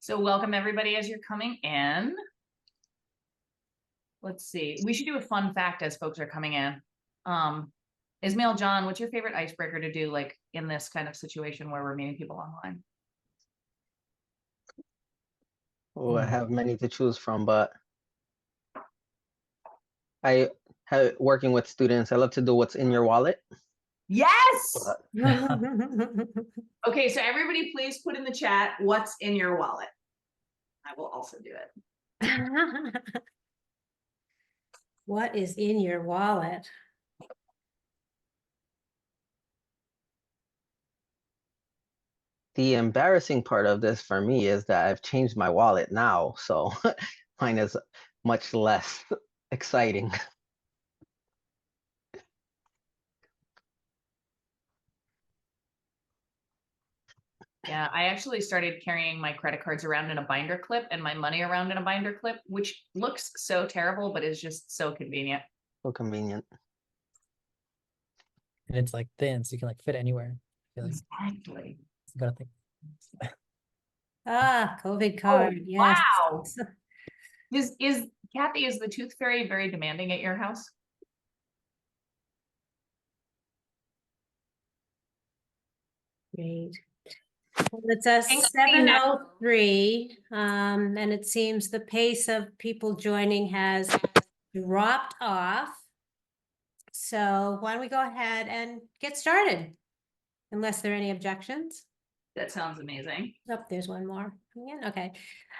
So welcome everybody as you're coming in. Let's see. We should do a fun fact as folks are coming in. Ismail John, what's your favorite icebreaker to do like in this kind of situation where we're meeting people online? Oh, I have many to choose from, but I have working with students. I love to do what's in your wallet. Yes. But Okay, so everybody please put in the chat what's in your wallet. I will also do it. What is in your wallet? the embarrassing part of this for me is that I've changed my wallet now, so mine is much less exciting. Yeah, I actually started carrying my credit cards around in a binder clip and my money around in a binder clip, which looks so terrible, but is just so convenient. So convenient. And it's like thin, so you can like fit anywhere. I feel like Exactly. you gotta think. COVID card. Yes. Wow. Is Kathy, is the tooth fairy very demanding at your house? Great. Well, it's a 7:03, and it seems the pace of people joining has dropped off. So why don't we go ahead and get started? Unless there are any objections. That sounds amazing. Oh, there's one more. Yeah, okay.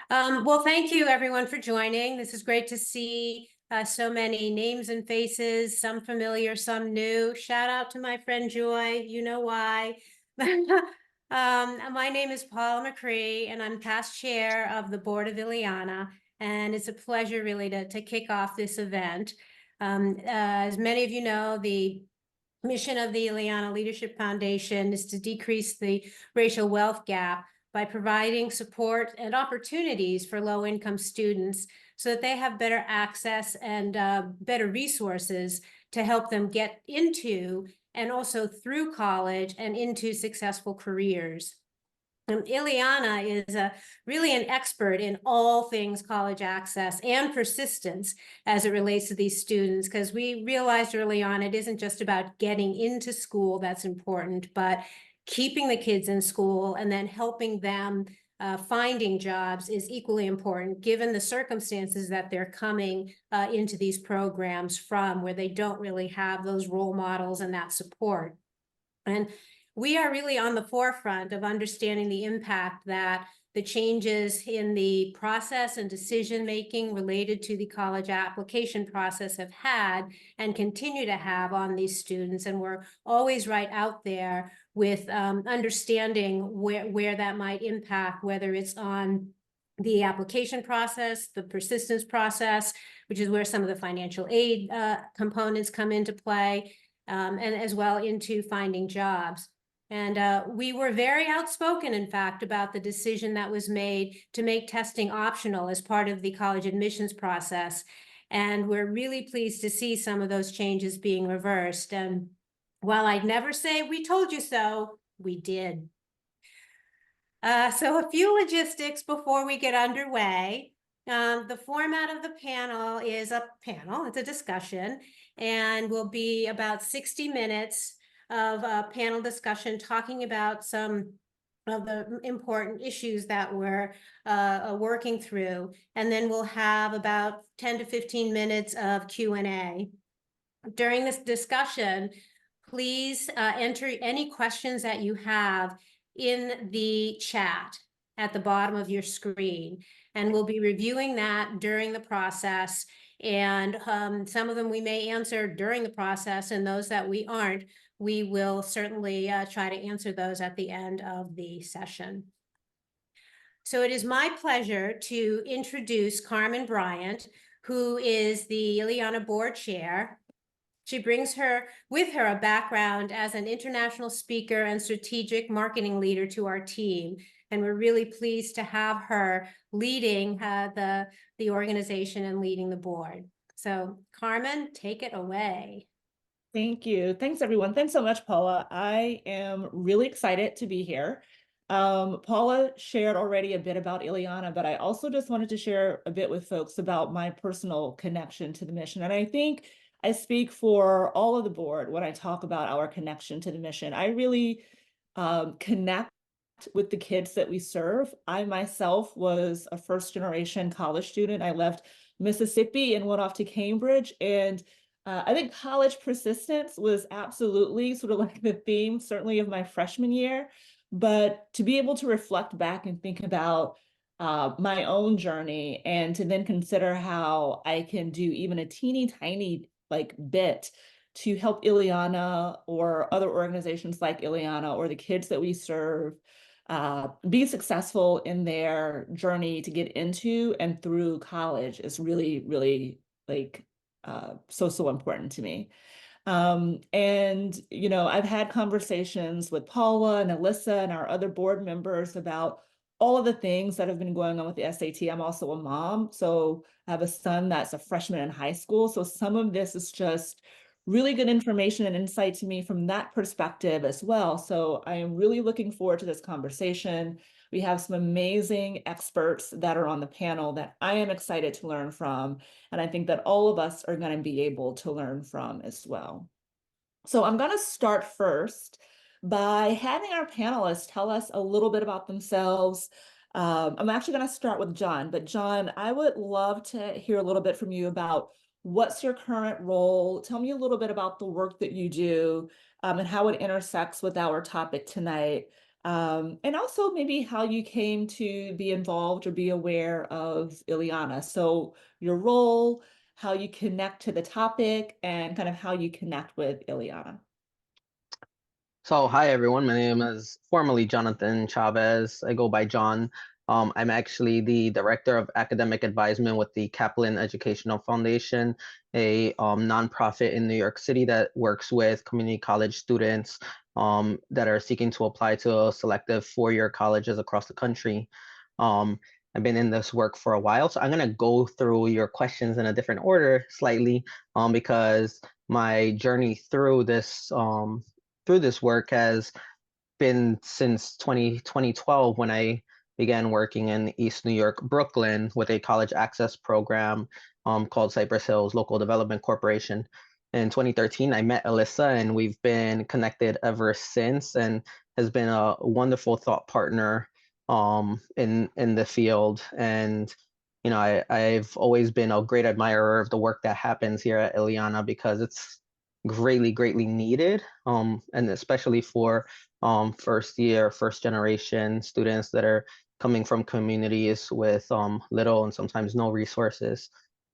Well, thank you everyone for joining. This is great to see so many names and faces, some familiar, some new. Shout out to my friend Joy, you know why. My name is Paula McCree, and I'm past chair of the board of Yleana, and it's a pleasure really to kick off this event. As many of you know, the mission of the Yleana Leadership Foundation is to decrease the racial wealth gap by providing support and opportunities for low-income students so that they have better access and better resources to help them get into and also through college and into successful careers. Yleana is really an expert in all things college access and persistence as it relates to these students, because we realized early on it isn't just about getting into school that's important, but keeping the kids in school and then helping them finding jobs is equally important, given the circumstances that they're coming into these programs from, where they don't really have those role models and that support. And we are really on the forefront of understanding the impact that the changes in the process and decision-making related to the college application process have had and continue to have on these students. And we're always right out there with understanding where that might impact, whether it's on the application process, the persistence process, which is where some of the financial aid components come into play, and as well into finding jobs. And we were very outspoken, in fact, about the decision that was made to make testing optional as part of the college admissions process. And we're really pleased to see some of those changes being reversed. And while I'd never say we told you so, we did. So a few logistics before we get underway. The format of the panel is a panel, it's a discussion, and will be about 60 minutes of panel discussion talking about some of the important issues that we're working through. And then we'll have about 10 to 15 minutes of Q&A. During this discussion, please enter any questions that you have in the chat at the bottom of your screen, and we'll be reviewing that during the process. And some of them we may answer during the process, and those that we aren't, we will certainly try to answer those at the end of the session. So it is my pleasure to introduce Carmen Bryant, who is the Yleana Board Chair. She brings with her a background as an international speaker and strategic marketing leader to our team. And we're really pleased to have her leading the organization and leading the board. So Carmen, take it away. Thank you. Thanks, everyone. Thanks so much, Paula. I am really excited to be here. Paula shared already a bit about Yleana, but I also just wanted to share a bit with folks about my personal connection to the mission. And I think I speak for all of the board when I talk about our connection to the mission. I really connect with the kids that we serve. I myself was a first generation college student. I left Mississippi and went off to Cambridge. And I think college persistence was absolutely sort of like the theme, certainly of my freshman year. But to be able to reflect back and think about my own journey and to then consider how I can do even a teeny tiny like bit to help Yleana or other organizations like Yleana or the kids that we serve be successful in their journey to get into and through college is really, really like so important to me. And, you know, I've had conversations with Paula and Alyssa and our other board members about all of the things that have been going on with the SAT. I'm also a mom, so I have a son that's a freshman in high school. So some of this is just really good information and insight to me from that perspective as well. So I am really looking forward to this conversation. We have some amazing experts that are on the panel that I am excited to learn from. And I think that all of us are going to be able to learn from as well. So I'm going to start first by having our panelists tell us a little bit about themselves. I'm actually going to start with John, but John, I would love to hear a little bit from you about what's your current role. Tell me a little bit about the work that you do and how it intersects with our topic tonight. And also maybe how you came to be involved or be aware of Yleana. So your role, how you connect to the topic, and kind of how you connect with Yleana. So, hi everyone. My name is formerly Jonathan Chavez. I go by John. I'm actually the Director of Academic Advisement with the Kaplan Educational Foundation, a nonprofit in New York City that works with community college students that are seeking to apply to selective four-year colleges across the country. I've been in this work for a while, so I'm going to go through your questions in a different order slightly because my journey through this work has been since 2012 when I began working in East New York, Brooklyn with a college access program called Cypress Hills Local Development Corporation. In 2013, I met Alyssa and we've been connected ever since and has been a wonderful thought partner in the field. And you know, I've always been a great admirer of the work that happens here at Yleana because it's greatly needed, and especially for first generation students that are coming from communities with little and sometimes no resources.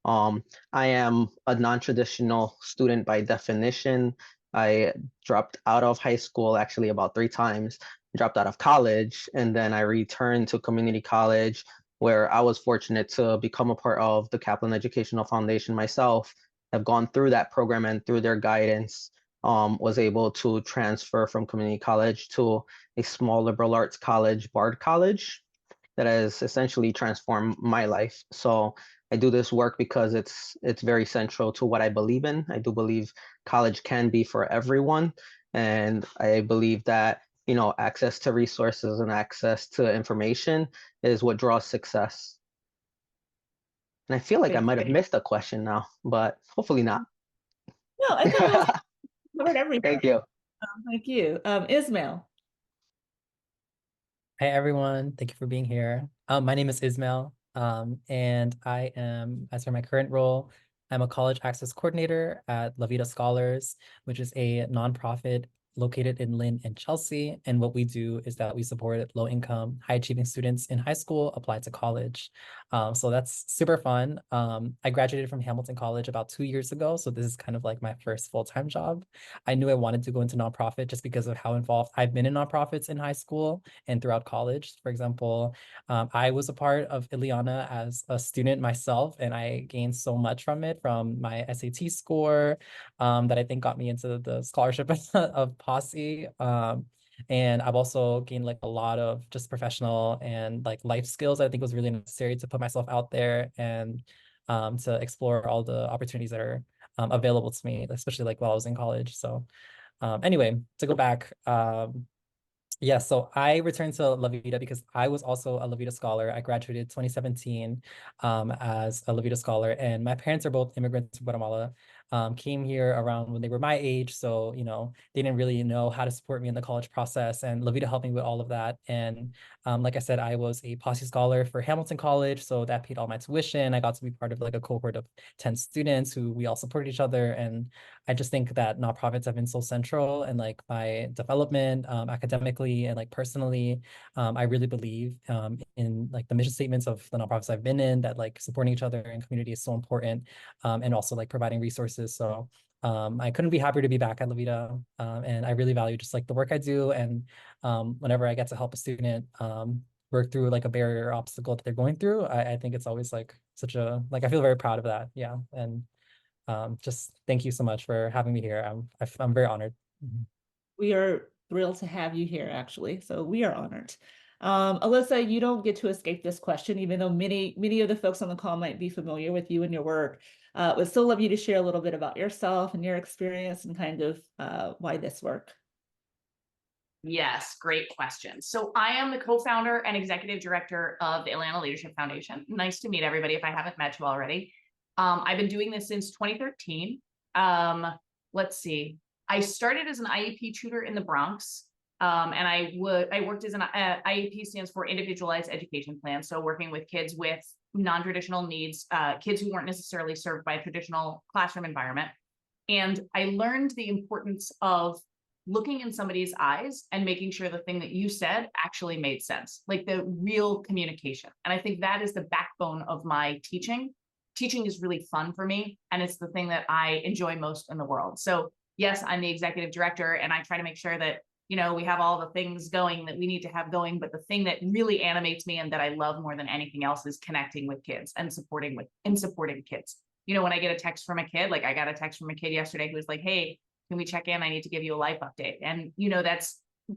I am a non-traditional student by definition. I dropped out of high school actually about 3 times, dropped out of college, and then I returned to community college where I was fortunate to become a part of the Kaplan Educational Foundation myself. Have gone through that program and through their guidance, was able to transfer from community college to a small liberal arts college, Bard College, that has essentially transformed my life. So I do this work because it's very central to what I believe in. I do believe college can be for everyone, and I believe that you know access to resources and access to information is what draws success. And I feel like I might have missed a question now, but hopefully not. No, I think that was covered everything. Thank you. Thank you. Ismail. Hi everyone, thank you for being here. My name is Ismail, and I am, as for my current role, I'm a college access coordinator at La Vida Scholars, which is a nonprofit located in Lynn and Chelsea. And what we do is that we support low-income, high-achieving students in high school apply to college. So that's super fun. I graduated from Hamilton College about 2 years ago, so this is kind of like my first full-time job. I knew I wanted to go into nonprofit just because of how involved I've been in nonprofits in high school and throughout college. For example, I was a part of Yleana as a student myself, and I gained so much from it, from my SAT score that I think got me into the scholarship of Posse. And I've also gained like a lot of just professional and like life skills that I think was really necessary to put myself out there and to explore all the opportunities that are available to me, especially like while I was in college. So anyway, to go back, Yeah, so I returned to La Vida because I was also a La Vida scholar. I graduated 2017 as a La Vida scholar, and my parents are both immigrants from Guatemala. Came here around when they were my age, so they didn't really know how to support me in the college process, and La Vida helped me with all of that. And like I said, I was a posse scholar for Hamilton College, so that paid all my tuition. I got to be part of like a cohort of 10 students who we all supported each other, and I just think that nonprofits have been so central in like my development, academically and like personally. I really believe in like the mission statements of the nonprofits I've been in, that like supporting each other and community is so important, and also like providing resources. So I couldn't be happier to be back at La Vida, and I really value just like the work I do, and whenever I get to help a student work through like a barrier or obstacle that they're going through, I think it's always like such a like I feel very proud of that. Yeah, and just thank you so much for having me here. I'm very honored. Mhm. We are thrilled to have you here, actually. So we are honored. Alyssa, you don't get to escape this question, even though many of the folks on the call might be familiar with you and your work. Would still love you to share a little bit about yourself and your experience and kind of why this work. Yes, great question. So I am the co-founder and executive director of the Yleana Leadership Foundation. Nice to meet everybody if I haven't met you already. I've been doing this since 2013. Let's see. I started as an IEP tutor in the Bronx, and I worked as an IEP stands for Individualized Education Plan. So working with kids with non-traditional needs, kids who weren't necessarily served by a traditional classroom environment. And I learned the importance of looking in somebody's eyes and making sure the thing that you said actually made sense, like the real communication. And I think that is the backbone of my teaching. Teaching is really fun for me, and it's the thing that I enjoy most in the world. So yes, I'm the executive director, and I try to make sure that we have all the things going that we need to have going. But the thing that really animates me and that I love more than anything else is connecting with kids and supporting kids. When I get a text from a kid, like I got a text from a kid yesterday who was like, "Hey, can we check in? I need to give you a life update." And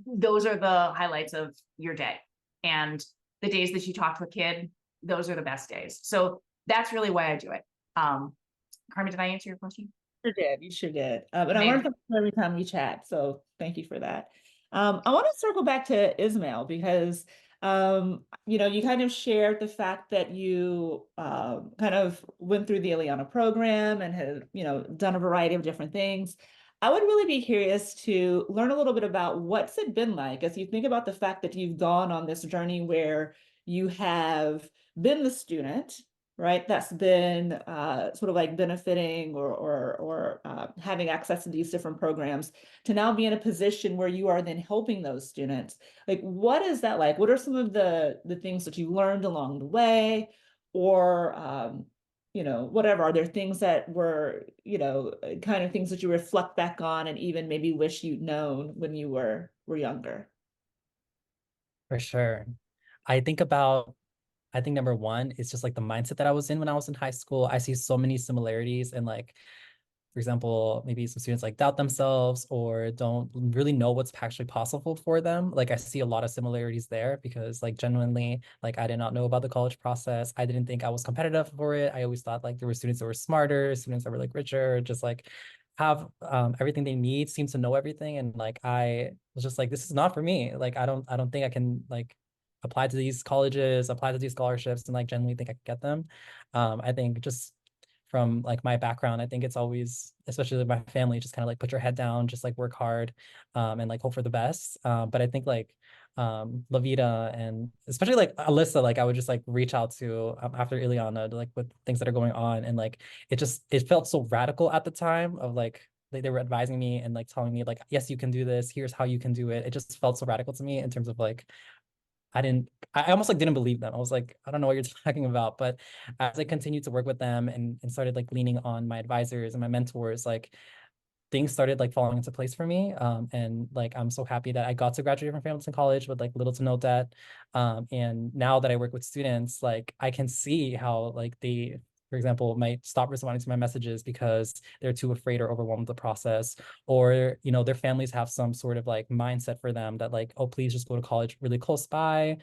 those are the highlights of your day. And the days that you talk to a kid, those are the best days. So that's really why I do it. Carmen, did I answer your question? You sure did. And I learn something every time we chat. So thank you for that. I want to circle back to Ismail because you kind of shared the fact that you kind of went through the Yleana program and had, done a variety of different things. I would really be curious to learn a little bit about what's it been like as you think about the fact that you've gone on this journey where you have been the student, right? That's been sort of like benefiting or having access to these different programs to now be in a position where you are then helping those students. Like, what is that like? What are some of the things that you learned along the way, or whatever? Are there things that were kind of things that you reflect back on and even maybe wish you'd known when you were younger? For sure. I think number one is just like the mindset that I was in when I was in high school. I see so many similarities, and like, for example, maybe some students like doubt themselves or don't really know what's actually possible for them. Like I see a lot of similarities there because like genuinely, like I did not know about the college process. I didn't think I was competitive for it. I always thought like there were students that were smarter, students that were like richer, just like have everything they need, seem to know everything. And like I was just like, this is not for me. Like I don't think I can like apply to these colleges, apply to these scholarships, and like genuinely think I could get them. I think just from like my background, I think it's always, especially with my family, just kind of like put your head down, just like work hard, and like hope for the best. But I think like La Vida and especially like Alyssa, like I would just like reach out to after Yleana, like with things that are going on, and like it felt so radical at the time of like they were advising me and like telling me like, yes, you can do this, here's how you can do it. It just felt so radical to me in terms of like I almost like didn't believe them. I was like, I don't know what you're talking about. But as I continued to work with them and started like leaning on my advisors and my mentors, like things started like falling into place for me. And like I'm so happy that I got to graduate from Hamilton College with like little to no debt. And now that I work with students, like I can see how like they for example, might stop responding to my messages because they're too afraid or overwhelmed with the process, or, you know, their families have some sort of like mindset for them that like, oh, please just go to college really close by,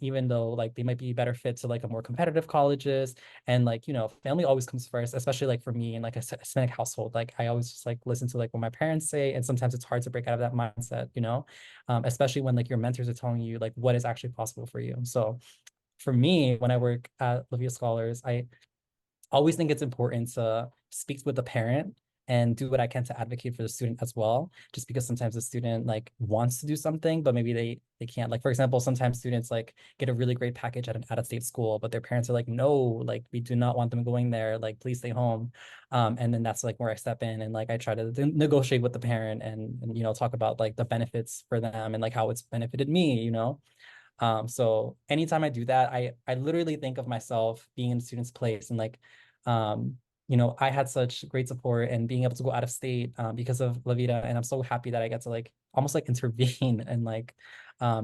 even though like they might be better fit to like a more competitive colleges. And like, you know, family always comes first, especially like for me in like a Hispanic household. Like I always just like listen to like what my parents say, and sometimes it's hard to break out of that mindset, you know, especially when like your mentors are telling you like what is actually possible for you. So for me, when I work at La Vida Scholars, I always think it's important to speak with the parent and do what I can to advocate for the student as well. Just because sometimes the student like wants to do something, but maybe they can't. Like for example, sometimes students like get a really great package at an out-of-state school, but their parents are like, no, like we do not want them going there. Like please stay home. And then that's like where I step in and like I try to negotiate with the parent and you know talk about like the benefits for them and like how it's benefited me, you know. So anytime I do that, I literally think of myself being in a student's place and like, you know, I had such great support and being able to go out of state because of La Vida, and I'm so happy that I get to like almost like intervene and like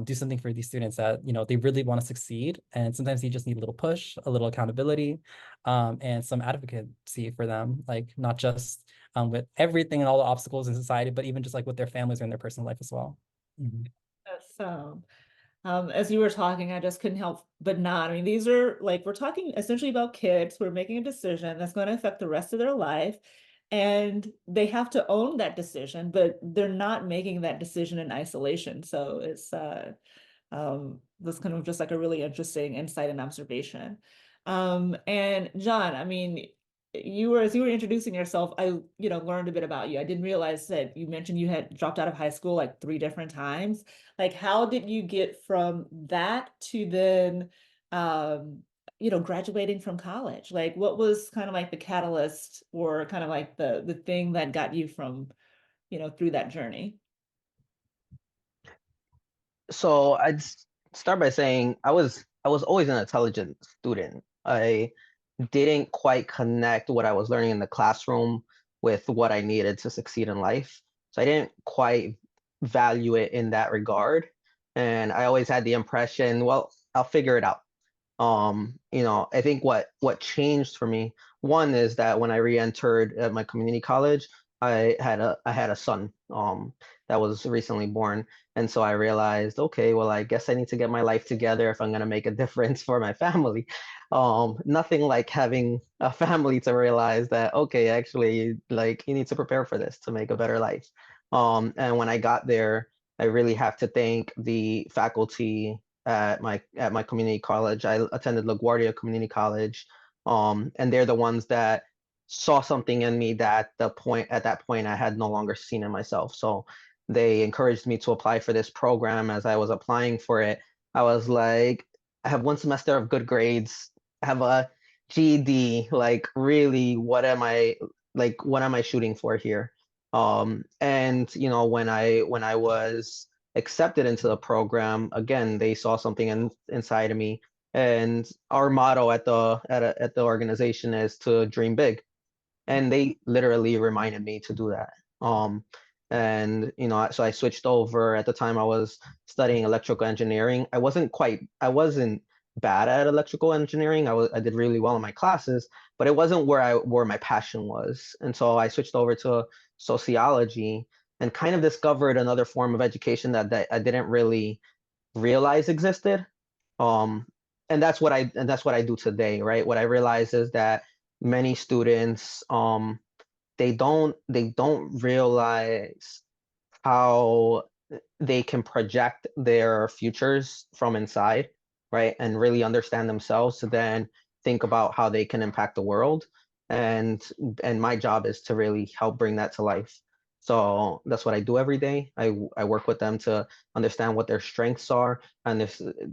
do something for these students that you know they really want to succeed, and sometimes you just need a little push, a little accountability, and some advocacy for them, like not just with everything and all the obstacles in society, but even just like with their families or in their personal life as well. Mhm. That's as you were talking, I just couldn't help but nod. I mean, these are like, we're talking essentially about kids who are making a decision that's going to affect the rest of their life. And they have to own that decision, but they're not making that decision in isolation. So it's that's kind of just like a really interesting insight and observation. And John, I mean, as you were introducing yourself, I learned a bit about you. I didn't realize that you mentioned you had dropped out of high school like 3 different times. Like, how did you get from that to then graduating from college? Like, what was kind of like the catalyst or kind of like the thing that got you from through that journey? So start by saying I was always an intelligent student. I didn't quite connect what I was learning in the classroom with what I needed to succeed in life. So I didn't quite value it in that regard. And I always had the impression, well, I'll figure it out. I think what changed for me, one is that when I re-entered at my community college, I had a son that was recently born. And so I realized, okay, well, I guess I need to get my life together if I'm gonna make a difference for my family. Nothing like having a family to realize that, okay, actually, like you need to prepare for this to make a better life. And when I got there, I really have to thank the faculty at my community college. I attended LaGuardia Community College, and they're the ones that saw something in me that at that point I had no longer seen in myself. So they encouraged me to apply for this program. As I was applying for it, I was like, I have 1 semester of good grades, I have a GED, like really, what am I shooting for here? And when I was accepted into the program, again, they saw something inside of me. And our motto at the organization is to dream big. And they literally reminded me to do that. And so I switched over. At the time I was studying electrical engineering. I wasn't bad at electrical engineering. I did really well in my classes, but it wasn't where my passion was. And so I switched over to sociology and kind of discovered another form of education that I didn't really realize existed. Um, and that's what I do today, right? What I realize is that many students they don't realize how they can project their futures from inside, right? And really understand themselves to then think about how they can impact the world. And and my job is to really help bring that to life. So that's what I do every day. I work with them to understand what their strengths are, and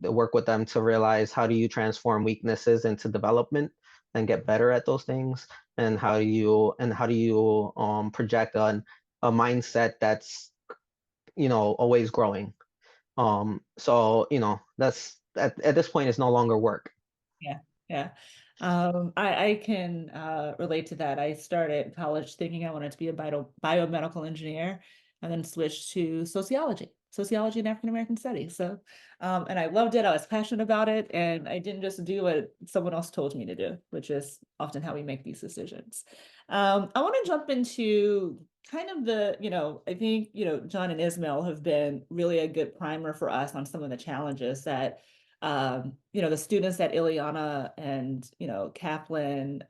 work with them to realize how do you transform weaknesses into development and get better at those things, and how do you project a mindset that's always growing. So that's at this point it's no longer work. Yeah, yeah. I can relate to that. I started college thinking I wanted to be a biomedical engineer and then switched to sociology. sociology and African American studies. So, and I loved it. I was passionate about it, and I didn't just do what someone else told me to do, which is often how we make these decisions. I want to jump into kind of the, I think, John and Ismail have been really a good primer for us on some of the challenges that, the students at Yleana and, Kaplan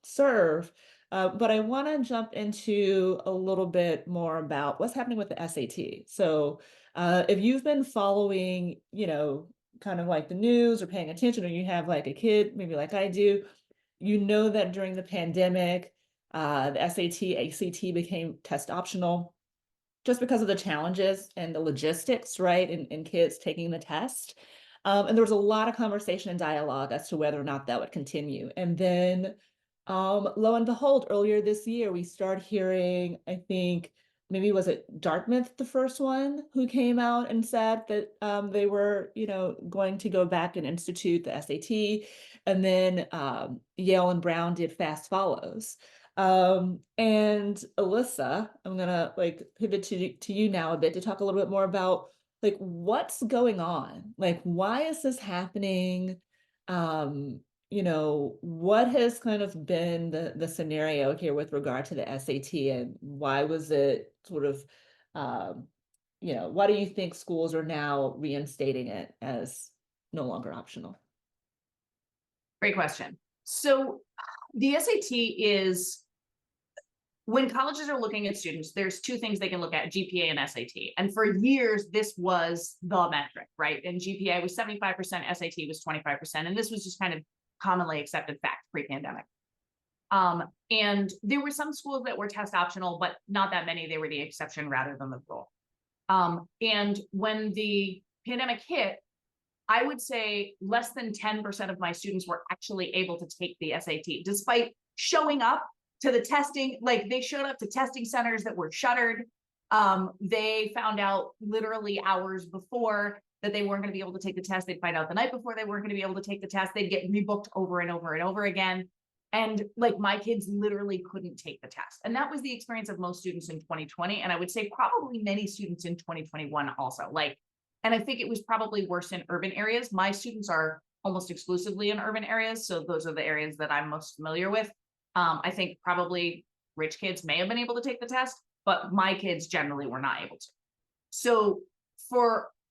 serve. But I want to jump into a little bit more about what's happening with the SAT. So if you've been following, kind of like the news or paying attention, or you have like a kid, maybe like I do, that during the pandemic, the SAT, ACT became test optional just because of the challenges and the logistics, right, in kids taking the test. And there was a lot of conversation and dialogue as to whether or not that would continue. And then lo and behold, earlier this year, we started hearing, I think, maybe was it Dartmouth, the first one, who came out and said that they were, going to go back and institute the SAT. And then Yale and Brown did fast follows. And Alyssa, I'm gonna like pivot to you now a bit to talk a little bit more about like what's going on, like why is this happening? What has kind of been the scenario here with regard to the SAT, and why was it sort of, why do you think schools are now reinstating it as no longer optional? Great question. So the SAT is, when colleges are looking at students, there's two things they can look at, GPA and SAT. And for years, this was the metric, right? And GPA was 75%, SAT was 25%. And this was just kind of commonly accepted fact pre-pandemic. And there were some schools that were test optional, but not that many. They were the exception rather than the rule. And when the pandemic hit, I would say less than 10% of my students were actually able to take the SAT, despite showing up to the testing. Like they showed up to testing centers that were shuttered. They found out literally hours before that they weren't going to be able to take the test. They'd find out the night before they weren't going to be able to take the test. They'd get rebooked over and over and over again. And like my kids literally couldn't take the test. And that was the experience of most students in 2020. And I would say probably many students in 2021 also. And I think it was probably worse in urban areas. My students are almost exclusively in urban areas. So those are the areas that I'm most familiar with. I think probably rich kids may have been able to take the test, but my kids generally were not able to. So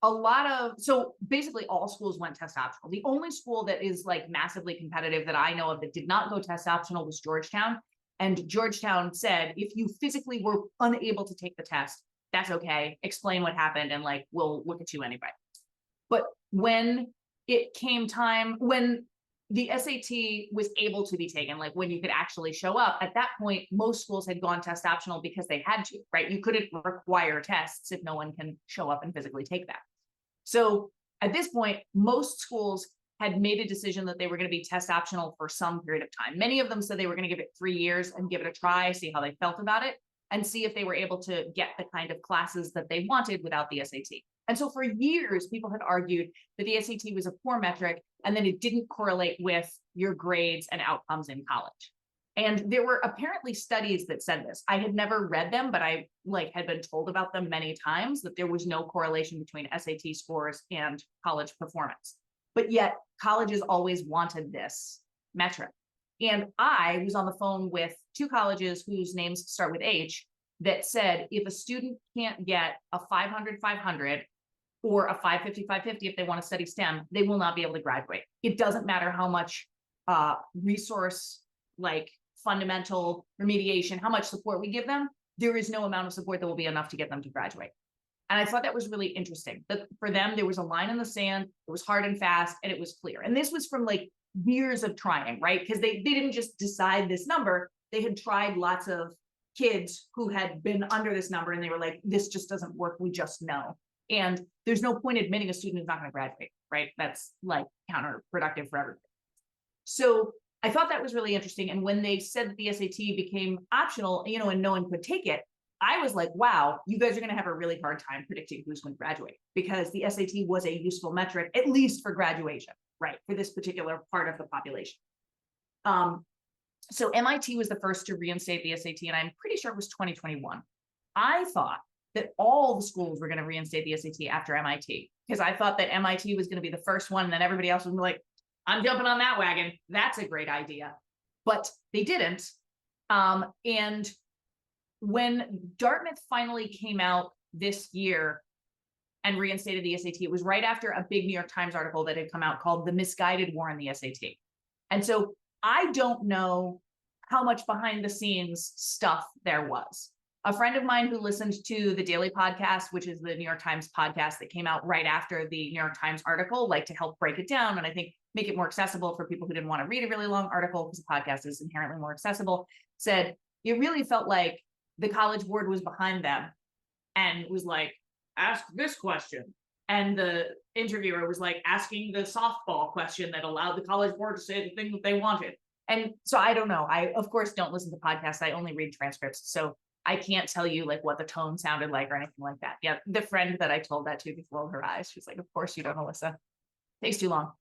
so basically all schools went test optional. The only school that is like massively competitive that I know of that did not go test optional was Georgetown. And Georgetown said, if you physically were unable to take the test, that's okay. Explain what happened and like, we'll look at you anyway. But when it came time, when the SAT was able to be taken, like when you could actually show up, at that point, most schools had gone test optional because they had to, right? You couldn't require tests if no one can show up and physically take that. So at this point, most schools had made a decision that they were going to be test optional for some period of time. Many of them said they were going to give it 3 years and give it a try, see how they felt about it, and see if they were able to get the kind of classes that they wanted without the SAT. And so for years, people had argued that the SAT was a poor metric and then it didn't correlate with your grades and outcomes in college. And there were apparently studies that said this. I had never read them, but I had been told about them many times, that there was no correlation between SAT scores and college performance. But yet colleges always wanted this metric. And I was on the phone with 2 colleges whose names start with H that said, if a student can't get a 500-500 or a 550-550 if they want to study STEM, they will not be able to graduate. It doesn't matter how much resource, like fundamental remediation, how much support we give them, there is no amount of support that will be enough to get them to graduate. And I thought that was really interesting. That for them, there was a line in the sand, it was hard and fast, and it was clear. And this was from like years of trying, right? Because they didn't just decide this number, they had tried lots of kids who had been under this number and they were like, this just doesn't work, we just know. And there's no point admitting a student is not going to graduate, right? That's like counterproductive for everybody. So I thought that was really interesting. And when they said that the SAT became optional, and no one could take it, I was like, wow, you guys are going to have a really hard time predicting who's going to graduate, because the SAT was a useful metric, at least for graduation, right? For this particular part of the population. So MIT was the first to reinstate the SAT, and I'm pretty sure it was 2021. I thought that all the schools were going to reinstate the SAT after MIT, because I thought that MIT was going to be the first one, and then everybody else was like, I'm jumping on that wagon. That's a great idea. But they didn't. And when Dartmouth finally came out this year and reinstated the SAT, it was right after a big New York Times article that had come out called The Misguided War on the SAT. And so I don't know how much behind the scenes stuff there was. A friend of mine who listened to the Daily Podcast, which is the New York Times podcast that came out right after the New York Times article, like to help break it down and I think make it more accessible for people who didn't want to read a really long article, because the podcast is inherently more accessible, said it really felt like the College Board was behind them and was like, ask this question. And the interviewer was like asking the softball question that allowed the College Board to say the thing that they wanted. And so I don't know. I, of course, don't listen to podcasts. I only read transcripts. So I can't tell you like what the tone sounded like or anything like that. Yeah, the friend that I told that to just rolled her eyes. She's like, of course you don't, Alyssa. Takes too long.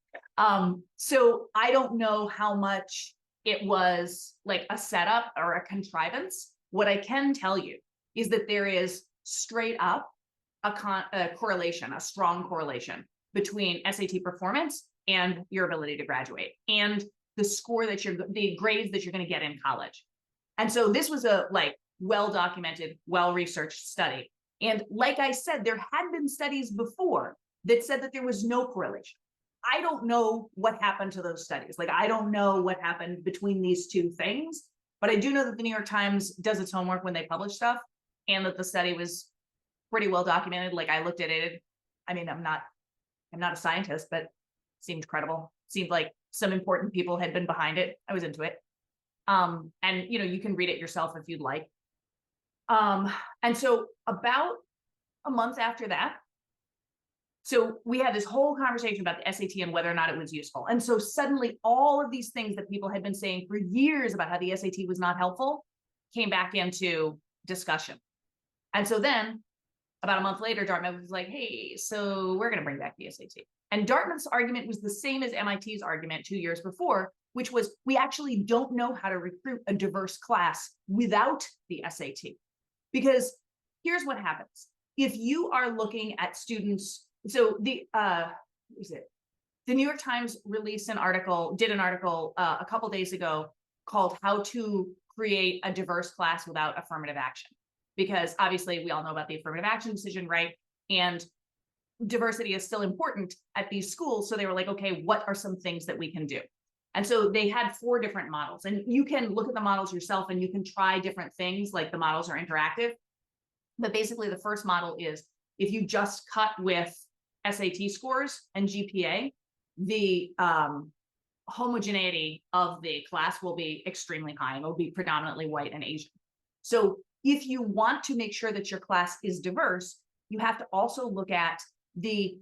So I don't know how much it was like a setup or a contrivance. What I can tell you is that there is straight up a correlation, a strong correlation between SAT performance and your ability to graduate and the score that the grades that you're going to get in college. And so this was a like well-documented, well-researched study. And like I said, there had been studies before that said that there was no correlation. I don't know what happened to those studies. Like, I don't know what happened between these two things, but I do know that the New York Times does its homework when they publish stuff, and that the study was pretty well documented. Like, I looked at it. I mean, I'm not a scientist, but it seemed credible. Seemed like some important people had been behind it. I was into it. And you know, you can read it yourself if you'd like. And so about a month after that, so we had this whole conversation about the SAT and whether or not it was useful. And so suddenly all of these things that people had been saying for years about how the SAT was not helpful came back into discussion. And so then about a month later, Dartmouth was like, hey, so we're going to bring back the SAT. And Dartmouth's argument was the same as MIT's argument 2 years before, which was we actually don't know how to recruit a diverse class without the SAT. Because here's what happens. If you are looking at students, so the New York Times did an article a couple days ago called How to Create a Diverse Class Without Affirmative Action. Because obviously we all know about the affirmative action decision, right? And diversity is still important at these schools. So they were like, okay, what are some things that we can do? And so they had 4 different models, and you can look at the models yourself and you can try different things, like the models are interactive. But basically the first model is if you just cut with SAT scores and GPA, the homogeneity of the class will be extremely high and it will be predominantly white and Asian. So if you want to make sure that your class is diverse, you have to also look at the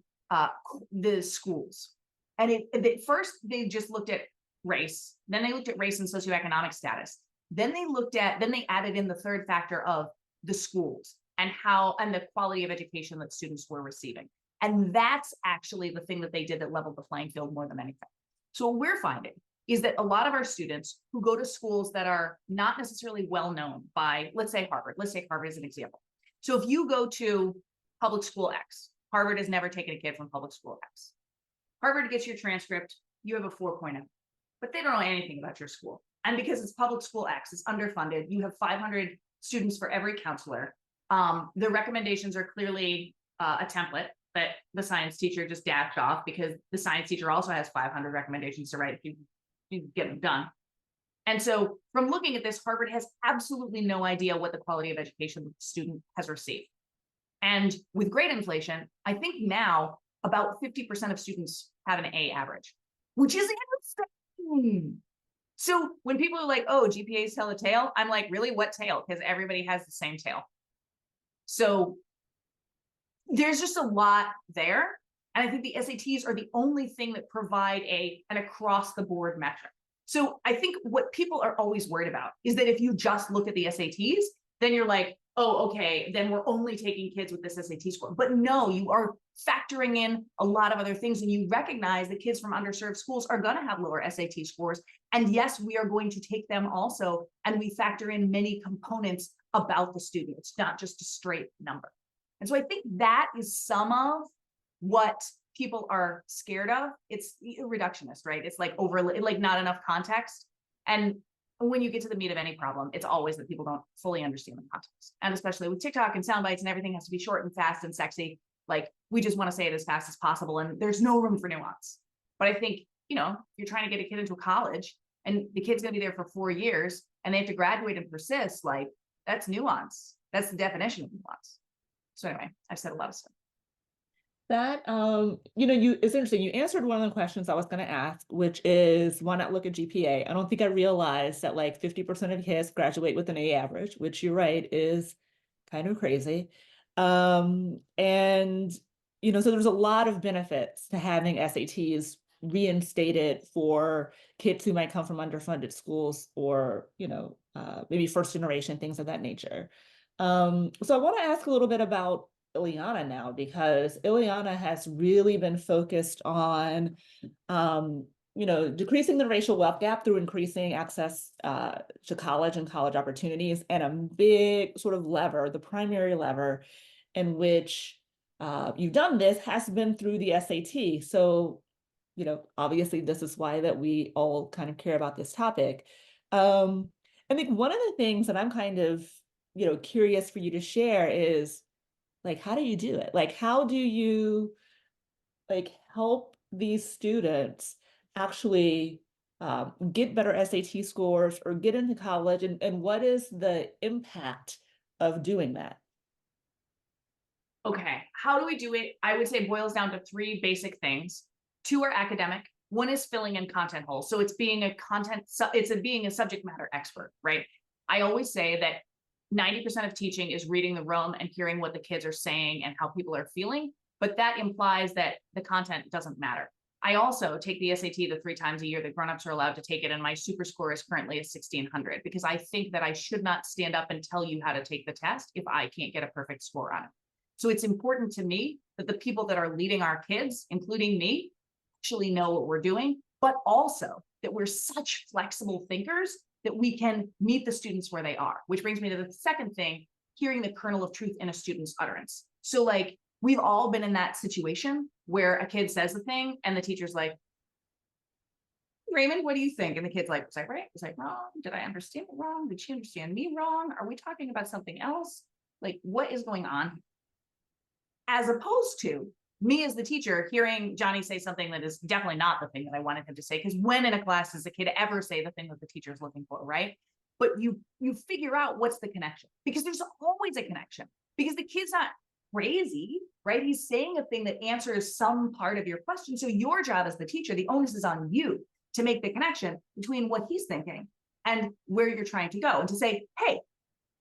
schools. And first they just looked at race, then they looked at race and socioeconomic status. Then they added in the third factor of the schools and the quality of education that students were receiving. And that's actually the thing that they did that leveled the playing field more than anything. So what we're finding is that a lot of our students who go to schools that are not necessarily well known by, let's say Harvard as an example. So if you go to public school X, Harvard has never taken a kid from public school X. Harvard gets your transcript, you have a 4.0, but they don't know anything about your school. And because it's public school X, it's underfunded, you have 500 students for every counselor. The recommendations are clearly a template that the science teacher just dashed off, because the science teacher also has 500 recommendations to write if you get them done. And so from looking at this, Harvard has absolutely no idea what the quality of education the student has received. And with grade inflation, I think now about 50% of students have an A average, which is insane. So when people are like, oh, GPAs tell a tale, I'm like, really, what tale? Because everybody has the same tale. So there's just a lot there. And I think the SATs are the only thing that provide an across the board metric. So I think what people are always worried about is that if you just look at the SATs, then you're like, oh, okay, then we're only taking kids with this SAT score. But no, you are factoring in a lot of other things, and you recognize that kids from underserved schools are going to have lower SAT scores. And yes, we are going to take them also, and we factor in many components about the student. It's not just a straight number. And so I think that is some of what people are scared of. It's reductionist, right? It's like like not enough context. And when you get to the meat of any problem, it's always that people don't fully understand the context. And especially with TikTok and sound bites and everything has to be short and fast and sexy. Like we just want to say it as fast as possible. And there's no room for nuance. But I think, you're trying to get a kid into a college and the kid's going to be there for 4 years and they have to graduate and persist. Like that's nuance. That's the definition of nuance. So anyway, I've said a lot of stuff. That, it's interesting. You answered one of the questions I was going to ask, which is why not look at GPA? I don't think I realized that like 50% of kids graduate with an A average, which you're right, is kind of crazy. So there's a lot of benefits to having SATs reinstated for kids who might come from underfunded schools or, maybe first generation, things of that nature. So I want to ask a little bit about Yleana now, because Yleana has really been focused on, decreasing the racial wealth gap through increasing access to college and college opportunities. And a big sort of lever, the primary lever in which you've done this has been through the SAT. So, obviously this is why that we all kind of care about this topic. I think one of the things that I'm kind of, curious for you to share is, like, how do you do it? Like, how do you help these students actually get better SAT scores or get into college? And what is the impact of doing that? Okay, how do we do it? I would say it boils down to 3 basic things. 2 are academic. 1 is filling in content holes. So it's being being a subject matter expert, right? I always say that 90% of teaching is reading the room and hearing what the kids are saying and how people are feeling, but that implies that the content doesn't matter. I also take the SAT the 3 times a year that grownups are allowed to take it, and my super score is currently a 1600 because I think that I should not stand up and tell you how to take the test if I can't get a perfect score on it. So it's important to me that the people that are leading our kids, including me, actually know what we're doing, but also that we're such flexible thinkers that we can meet the students where they are, which brings me to the second thing, hearing the kernel of truth in a student's utterance. So like, we've all been in that situation where a kid says the thing and the teacher's like, Raymond, what do you think? And the kid's like, was I right? Was I wrong? Did I understand it wrong? Did she understand me wrong? Are we talking about something else? Like, what is going on? As opposed to me as the teacher hearing Johnny say something that is definitely not the thing that I wanted him to say, because when in a class does a kid ever say the thing that the teacher is looking for, right? But you figure out what's the connection, because there's always a connection, because the kid's not crazy, right? He's saying a thing that answers some part of your question. So your job as the teacher, the onus is on you to make the connection between what he's thinking and where you're trying to go, and to say, hey,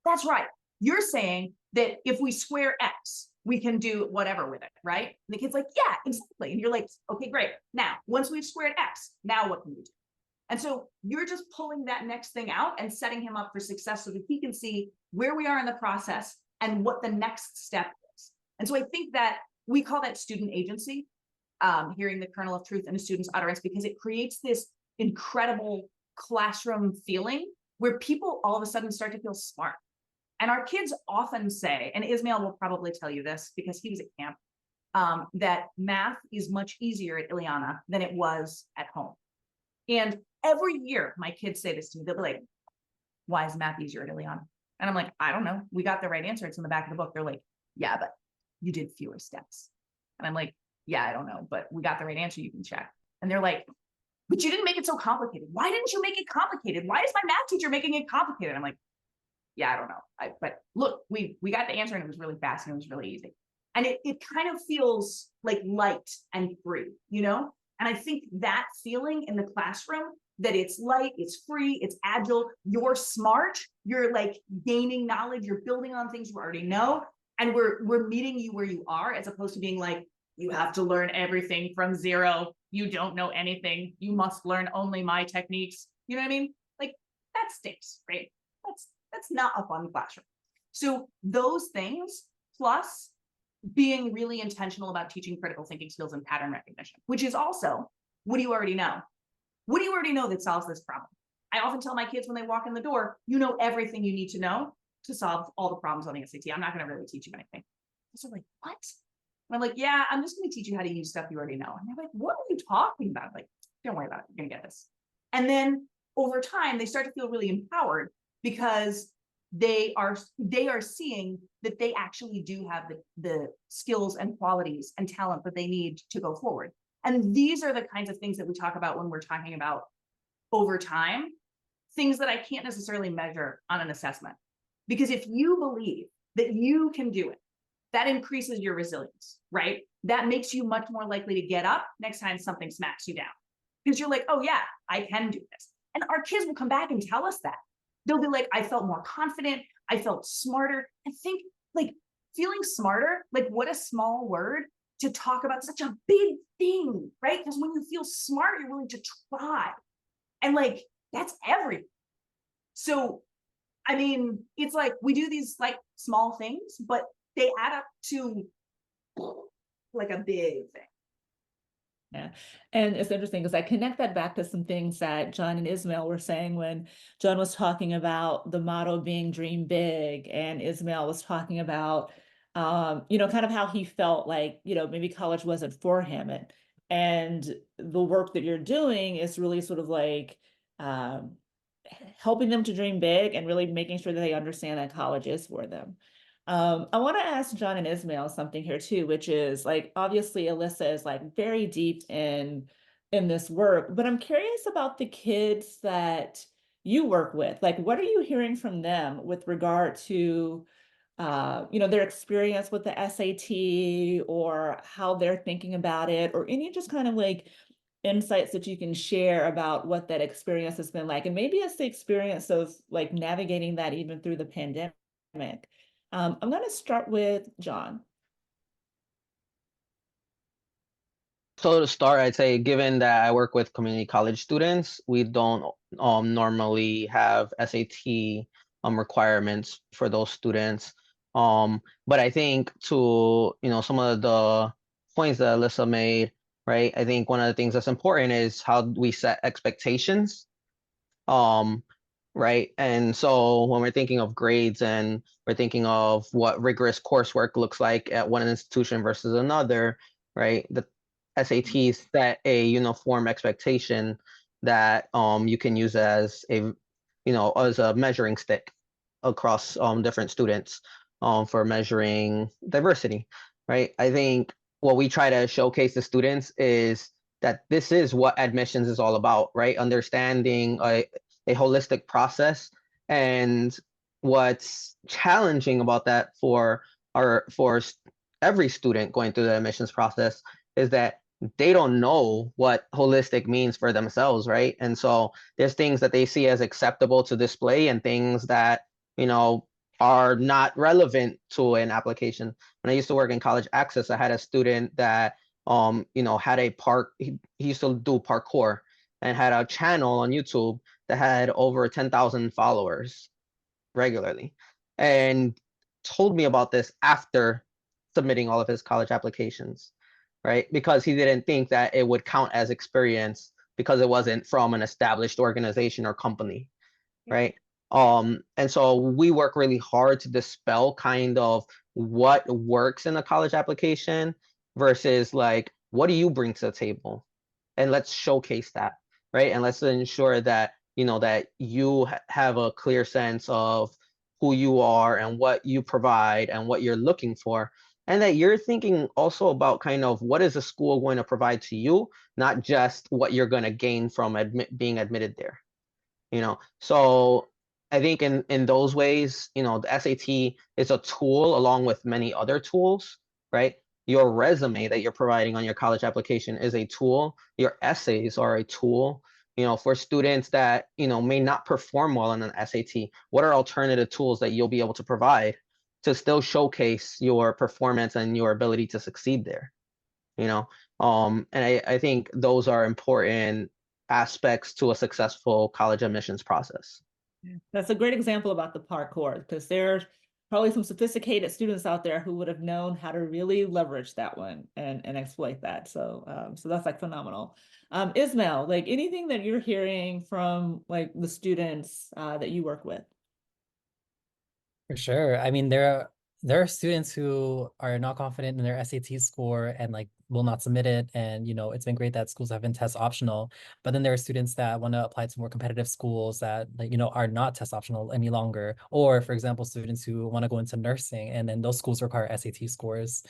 that's right. You're saying that if we square X, we can do whatever with it, right? And the kid's like, yeah, exactly. And you're like, okay, great. Now, once we've squared X, now what can we do? And so you're just pulling that next thing out and setting him up for success so that he can see where we are in the process and what the next step is. And so I think that we call that student agency, hearing the kernel of truth in a student's utterance, because it creates this incredible classroom feeling where people all of a sudden start to feel smart. And our kids often say, and Ismail will probably tell you this because he was at camp, that math is much easier at Yleana than it was at home. And every year my kids say this to me. They'll be like, why is math easier at Yleana? And I'm like, I don't know. We got the right answer. It's in the back of the book. They're like, yeah, but you did fewer steps. And I'm like, yeah, I don't know, but we got the right answer. You can check. And they're like, but you didn't make it so complicated. Why didn't you make it complicated? Why is my math teacher making it complicated? I'm like, yeah, I don't know. But look, we got the answer and it was really fast and it was really easy. And it kind of feels like light and free, you know? And I think that feeling in the classroom, that it's light, it's free, it's agile, you're smart, you're like gaining knowledge, you're building on things you already know. And we're meeting you where you are, as opposed to being like, you have to learn everything from zero. You don't know anything. You must learn only my techniques. You know what I mean? Like that stinks, right? That's not a fun classroom. So those things, plus being really intentional about teaching critical thinking skills and pattern recognition, which is also, what do you already know? What do you already know that solves this problem? I often tell my kids when they walk in the door, you know everything you need to know to solve all the problems on the SAT. I'm not going to really teach you anything. So like, what? And I'm like, yeah, I'm just going to teach you how to use stuff you already know. And they're like, what are you talking about? I'm like, don't worry about it. You're going to get this. And then over time, they start to feel really empowered because they are seeing that they actually do have the skills and qualities and talent that they need to go forward. And these are the kinds of things that we talk about when we're talking about over time, things that I can't necessarily measure on an assessment. Because if you believe that you can do it, that increases your resilience, right? That makes you much more likely to get up next time something smacks you down. Because you're like, oh yeah, I can do this. And our kids will come back and tell us that. They'll be like, I felt more confident, I felt smarter. And think like feeling smarter, like what a small word to talk about such a big thing, right? Because when you feel smart, you're willing to try. And like, that's everything. So, I mean, it's like we do these like small things, but they add up to like a big thing. Yeah. And it's interesting because I connect that back to some things that John and Ismail were saying when John was talking about the motto being dream big, and Ismail was talking about, kind of how he felt like, maybe college wasn't for him. And the work that you're doing is really sort of like helping them to dream big and really making sure that they understand that college is for them. I want to ask John and Ismail something here too, which is like, obviously Alyssa is like very deep in this work, but I'm curious about the kids that you work with. Like, what are you hearing from them with regard to, their experience with the SAT, or how they're thinking about it, or any just kind of like insights that you can share about what that experience has been like, and maybe it's the experience of like navigating that even through the pandemic. I'm going to start with John. So to start, I'd say, given that I work with community college students, we don't normally have SAT requirements for those students. But I think to some of the points that Alyssa made, right? I think one of the things that's important is how we set expectations. Right. And so when we're thinking of grades and we're thinking of what rigorous coursework looks like at one institution versus another, right? The SATs set a uniform expectation that you can use as a measuring stick across different students for measuring diversity, right? I think what we try to showcase to students is that this is what admissions is all about, right? Understanding a holistic process. And what's challenging about that for every student going through the admissions process is that they don't know what holistic means for themselves, right? And so there's things that they see as acceptable to display and things that are not relevant to an application. When I used to work in college access, I had a student that had he used to do parkour and had a channel on YouTube that had over 10,000 followers regularly, and told me about this after submitting all of his college applications, right? Because he didn't think that it would count as experience because it wasn't from an established organization or company, right? And so we work really hard to dispel kind of what works in a college application versus like, what do you bring to the table? And let's showcase that, right? And let's ensure that that you have a clear sense of who you are and what you provide and what you're looking for, and that you're thinking also about kind of what is the school going to provide to you, not just what you're going to gain from being admitted there. So I think in those ways, the SAT is a tool along with many other tools, right? Your resume that you're providing on your college application is a tool. Your essays are a tool. For students that may not perform well in an SAT, what are alternative tools that you'll be able to provide to still showcase your performance and your ability to succeed there? And I think those are important aspects to a successful college admissions process. That's a great example about the parkour, because there's probably some sophisticated students out there who would have known how to really leverage that one and exploit that. So so that's like phenomenal. Ismail, like anything that you're hearing from like the students that you work with? For sure. I mean, there are students who are not confident in their SAT score and like will not submit it. And, it's been great that schools have been test optional, but then there are students that want to apply to more competitive schools that like, are not test optional any longer. Or for example, students who want to go into nursing and then those schools require SAT scores.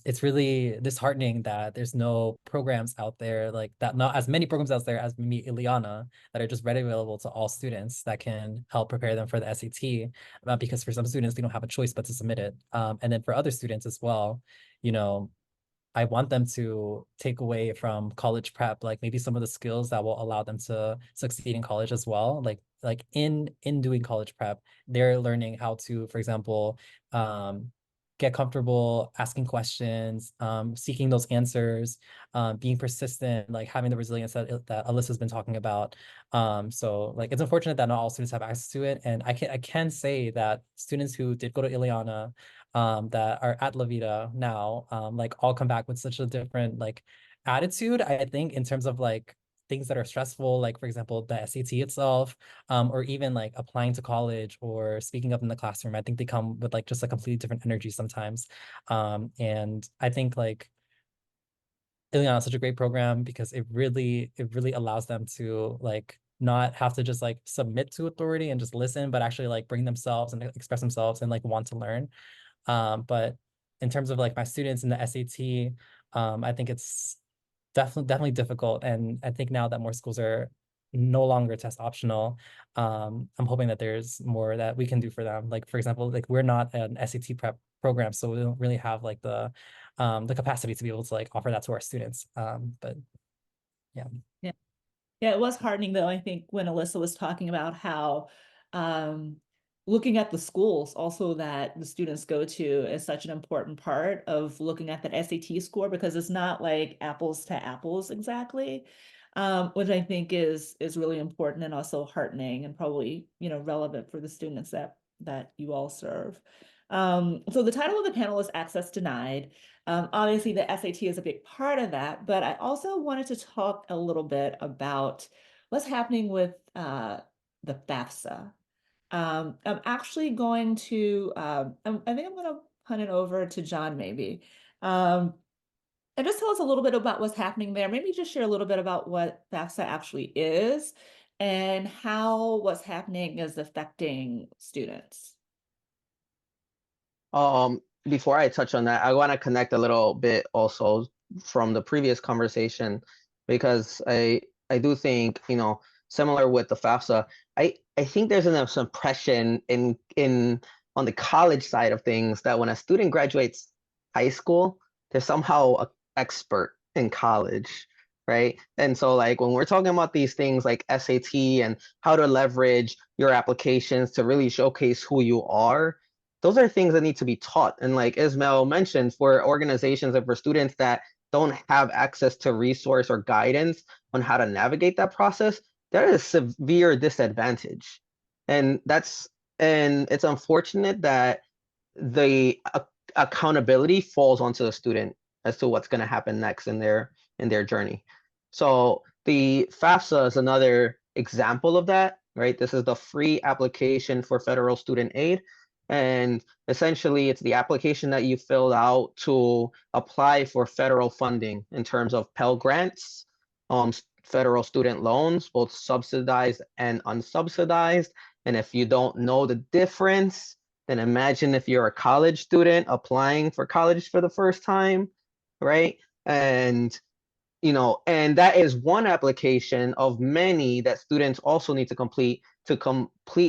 It's really disheartening that there's no programs out there like that, not as many programs out there as maybe Yleana that are just readily available to all students that can help prepare them for the SAT. Because for some students, they don't have a choice but to submit it. And then for other students as well, you know, I want them to take away from college prep, like maybe some of the skills that will allow them to succeed in college as well. Like in doing college prep, they're learning how to, for example, get comfortable asking questions, seeking those answers, being persistent, like having the resilience that Alyssa's been talking about. So like it's unfortunate that not all students have access to it. And I can say that students who did go to Yleana, that are at La Vida now, like all come back with such a different like attitude, I think, in terms of like things that are stressful, like for example, the SAT itself, or even like applying to college or speaking up in the classroom. I think they come with like just a completely different energy sometimes. And I think like Ileana is such a great program because it really allows them to like not have to just like submit to authority and just listen, but actually like bring themselves and express themselves and like want to learn. But in terms of like my students in the SAT, I think it's definitely difficult. And I think now that more schools are no longer test optional, I'm hoping that there's more that we can do for them. Like for example, like we're not an SAT prep program, so we don't really have like the capacity to be able to like offer that to our students. But yeah. Yeah, it was heartening though, I think, when Alyssa was talking about how looking at the schools also that the students go to is such an important part of looking at that SAT score, because it's not like apples to apples exactly, which I think is really important and also heartening and probably, relevant for the students that you all serve. So the title of the panel is Access Denied. Obviously, the SAT is a big part of that, but I also wanted to talk a little bit about what's happening with the FAFSA. I'm actually going to, I think I'm going to punt it over to John maybe. And just tell us a little bit about what's happening there. Maybe just share a little bit about what FAFSA actually is and how what's happening is affecting students. Before I touch on that, I want to connect a little bit also from the previous conversation, because I do think, similar with the FAFSA, I think there's an impression in on the college side of things that when a student graduates high school, they're somehow an expert in college, right? And so like when we're talking about these things like SAT and how to leverage your applications to really showcase who you are, those are things that need to be taught. And like Ismail mentioned, for organizations and for students that don't have access to resource or guidance on how to navigate that process, there is severe disadvantage. And it's unfortunate that the accountability falls onto the student as to what's going to happen next in their journey. So the FAFSA is another example of that, right? This is the free application for federal student aid. And essentially, it's the application that you filled out to apply for federal funding in terms of Pell Grants, federal student loans, both subsidized and unsubsidized. And if you don't know the difference, then imagine if you're a college student applying for college for the first time, right? And and that is one application of many that students also need to complete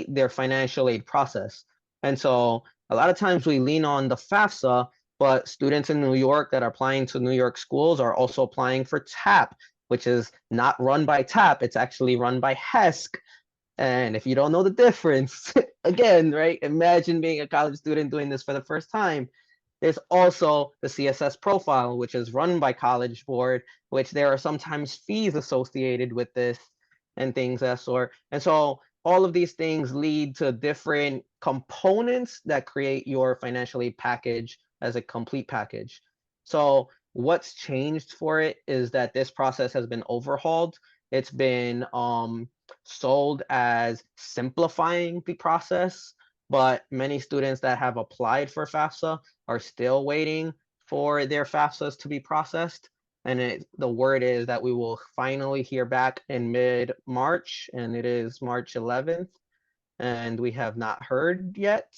their financial aid process. And so a lot of times we lean on the FAFSA, but students in New York that are applying to New York schools are also applying for TAP, which is not run by TAP, it's actually run by HESC. And if you don't know the difference, again, right, imagine being a college student doing this for the first time. There's also the CSS profile, which is run by College Board, which there are sometimes fees associated with this and things of that sort. And so all of these things lead to different components that create your financial aid package as a complete package. So what's changed for it is that this process has been overhauled. It's been sold as simplifying the process. but many students that have applied for FAFSA are still waiting for their FAFSAs to be processed. And the word is that we will finally hear back in mid-March, and it is March 11th, and we have not heard yet,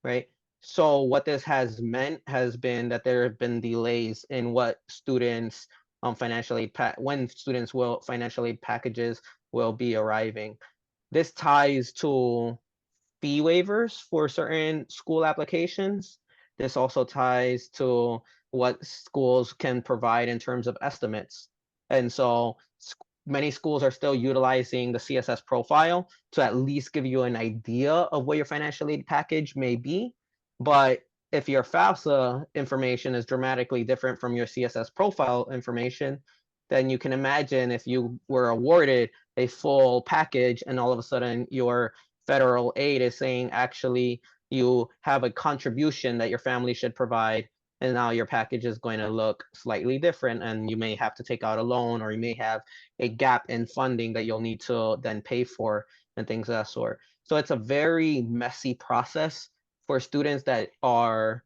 right? So what this has meant has been that there have been delays in what students when students will financial aid packages will be arriving. This ties to fee waivers for certain school applications. This also ties to what schools can provide in terms of estimates. And so many schools are still utilizing the CSS profile to at least give you an idea of what your financial aid package may be. But if your FAFSA information is dramatically different from your CSS profile information, then you can imagine if you were awarded a full package and all of a sudden your federal aid is saying actually you have a contribution that your family should provide, and now your package is going to look slightly different, and you may have to take out a loan, or you may have a gap in funding that you'll need to then pay for, and things of that sort. So it's a very messy process for students that are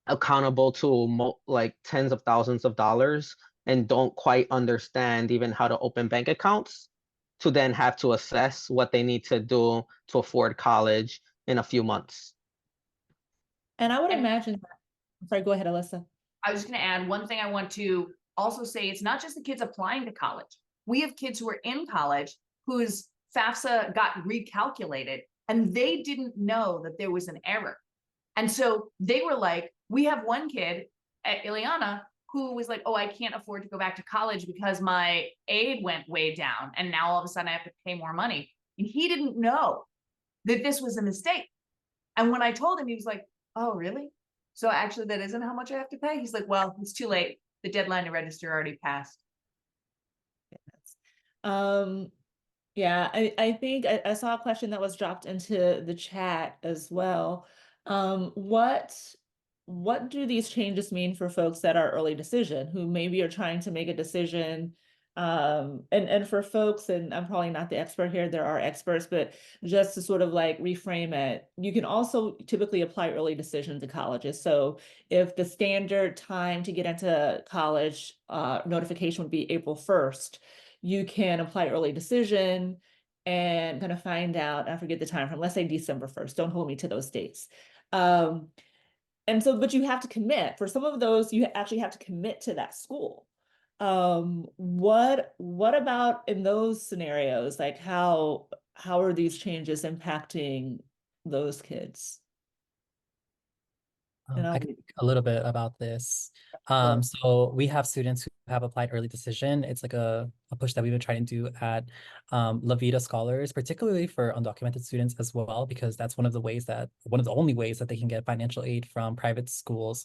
accountable to like tens of thousands of dollars and don't quite understand even how to open bank accounts, to then have to assess what they need to do to afford college in a few months. And I would And- imagine that, sorry, go ahead, Alyssa. I was just going to add one thing I want to also say. It's not just the kids applying to college. We have kids who are in college whose FAFSA got recalculated and they didn't know that there was an error. And so they were like, we have one kid at Yleana who was like, oh, I can't afford to go back to college because my aid went way down. And now all of a sudden I have to pay more money. And he didn't know that this was a mistake. And when I told him, he was like, oh, really? So actually that isn't how much I have to pay? He's like, well, it's too late. The deadline to register already passed. Yeah, I think I saw a question that was dropped into the chat as well. What do these changes mean for folks that are early decision, who maybe are trying to make a decision? And for folks, and I'm probably not the expert here, there are experts, but just to sort of like reframe it, you can also typically apply early decision to colleges. So if the standard time to get into college notification would be April 1st, you can apply early decision and kind of find out, I forget the time from, let's say December 1st, don't hold me to those dates. And so, but you have to commit. For some of those, you actually have to commit to that school. What about in those scenarios? Like how are these changes impacting those kids? I can speak a little bit about this. Sure. So we have students who have applied early decision. It's like a push that we've been trying to do at La Vida Scholars, particularly for undocumented students as well, because that's one of the only ways that they can get financial aid from private schools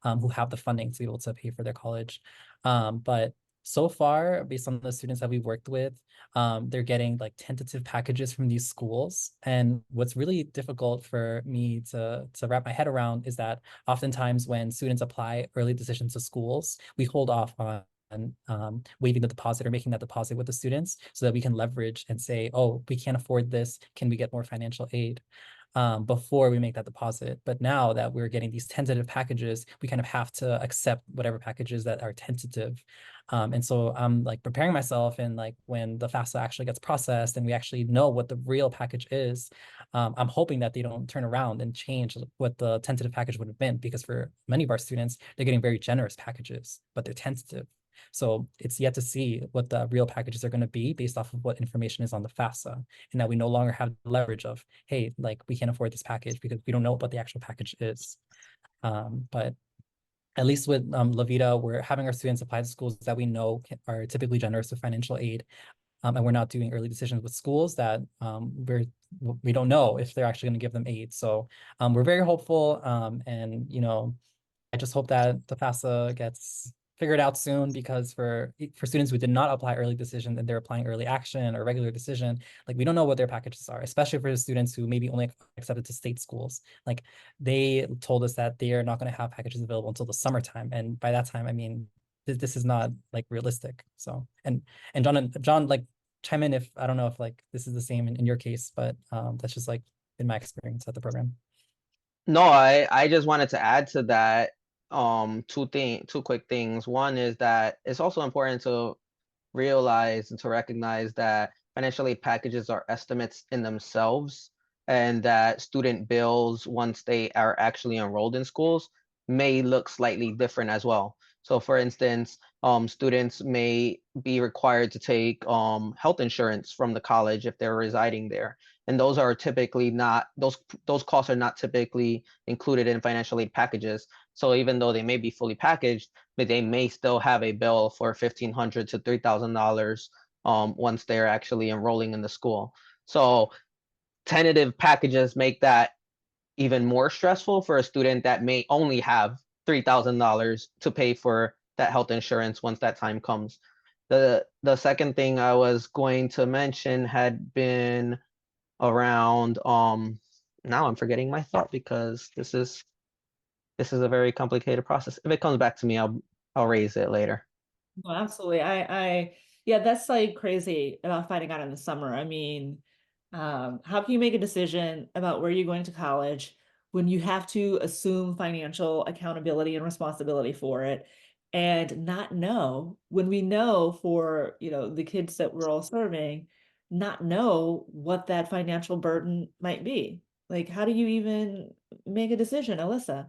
who have the funding to be able to pay for their college. But so far, based on the students that we've worked with, they're getting like tentative packages from these schools. And what's really difficult for me to wrap my head around is that oftentimes when students apply early decisions to schools, we hold off on waiving the deposit or making that deposit with the students so that we can leverage and say, oh, we can't afford this. Can we get more financial aid? Before we make that deposit. But now that we're getting these tentative packages, we kind of have to accept whatever packages that are tentative. And so I'm like preparing myself, and like when the FAFSA actually gets processed and we actually know what the real package is, I'm hoping that they don't turn around and change what the tentative package would have been, because for many of our students, they're getting very generous packages, but they're tentative. So it's yet to see what the real packages are going to be based off of what information is on the FAFSA, and that we no longer have the leverage of, hey, like we can't afford this package because we don't know what the actual package is. But at least with La Vida, we're having our students apply to schools that we know are typically generous with financial aid. And we're not doing early decisions with schools that we don't know if they're actually going to give them aid. So we're very hopeful, and I just hope that the FAFSA gets figured out soon, because for students who did not apply early decision and they're applying early action or regular decision, like we don't know what their packages are, especially for the students who maybe only accepted to state schools. Like they told us that they are not going to have packages available until the summertime, and by that time, I mean, this is not like realistic. So and John, like chime in if I don't know if like this is the same in your case, but that's just like in my experience at the program. No, I just wanted to add to that two quick things. One is that it's also important to realize and to recognize that financial aid packages are estimates in themselves, and that student bills, once they are actually enrolled in schools, may look slightly different as well. So for instance, students may be required to take health insurance from the college if they're residing there. And those are typically not, those costs are not typically included in financial aid packages. So even though they may be fully packaged, but they may still have a bill for $1,500 to $3,000 once they're actually enrolling in the school. So tentative packages make that even more stressful for a student that may only have $3,000 to pay for that health insurance once that time comes. The second thing I was going to mention had been around now I'm forgetting my thought because this is a very complicated process. If it comes back to me, I'll raise it later. No, absolutely. Yeah, that's like crazy about finding out in the summer. I mean, how can you make a decision about where you're going to college when you have to assume financial accountability and responsibility for it and not know when we know for, the kids that we're all serving, not know what that financial burden might be? Like, how do you even make a decision, Alyssa?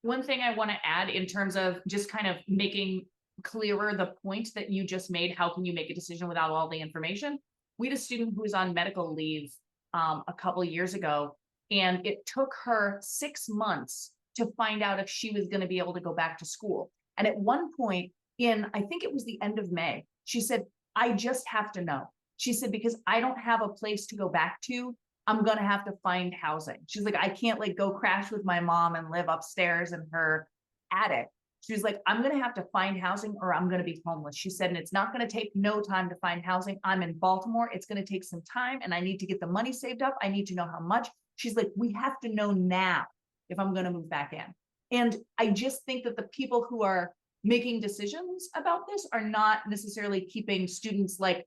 One thing I want to add in terms of just kind of making clearer the point that you just made, how can you make a decision without all the information? We had a student who was on medical leave a couple of years ago, and it took her 6 months to find out if she was going to be able to go back to school. And at one point I think it was the end of May, she said, I just have to know. She said, because I don't have a place to go back to, I'm going to have to find housing. She's like, I can't like go crash with my mom and live upstairs in her attic. She was like, I'm going to have to find housing or I'm going to be homeless. She said, and it's not going to take no time to find housing. I'm in Baltimore. It's going to take some time and I need to get the money saved up. I need to know how much. She's like, we have to know now if I'm going to move back in. And I just think that the people who are making decisions about this are not necessarily keeping students like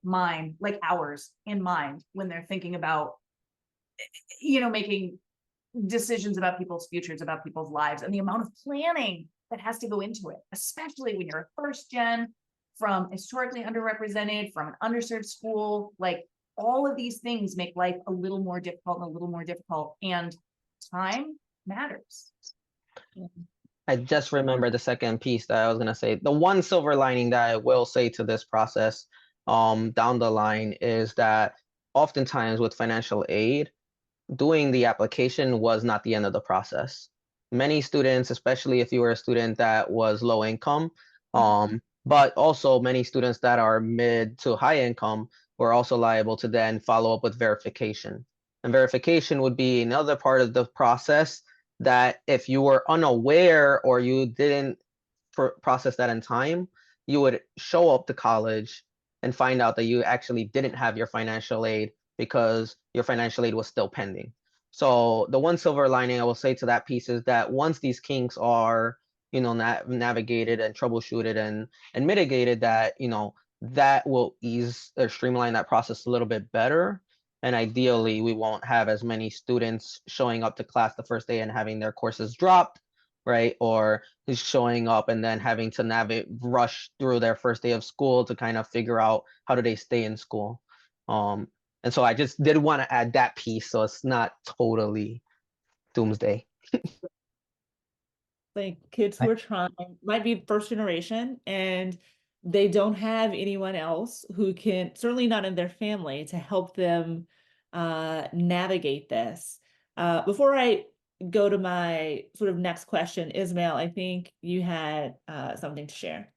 ours in mind when they're thinking about making decisions about people's futures, about people's lives, and the amount of planning that has to go into it, especially when you're a first gen from historically underrepresented, from an underserved school. Like, all of these things make life a little more difficult, and time matters. I just remember the second piece that I was gonna say. The one silver lining that I will say to this process down the line is that oftentimes with financial aid, doing the application was not the end of the process. Many students, especially if you were a student that was low income, but also many students that are mid to high income were also liable to then follow up with verification. And verification would be another part of the process that if you were unaware or you didn't process that in time, you would show up to college and find out that you actually didn't have your financial aid because your financial aid was still pending. So the one silver lining I will say to that piece is that once these kinks are, navigated and troubleshooted and mitigated, that, that will ease or streamline that process a little bit better. And ideally, we won't have as many students showing up to class the first day and having their courses dropped, right? Or showing up and then having to rush through their first day of school to kind of figure out how do they stay in school. And so I just did want to add that piece so it's not totally doomsday. Like, kids who are trying might be first generation and they don't have anyone else who can, certainly not in their family, to help them navigate this. Before I go to my sort of next question, Ismail, I think you had something to share.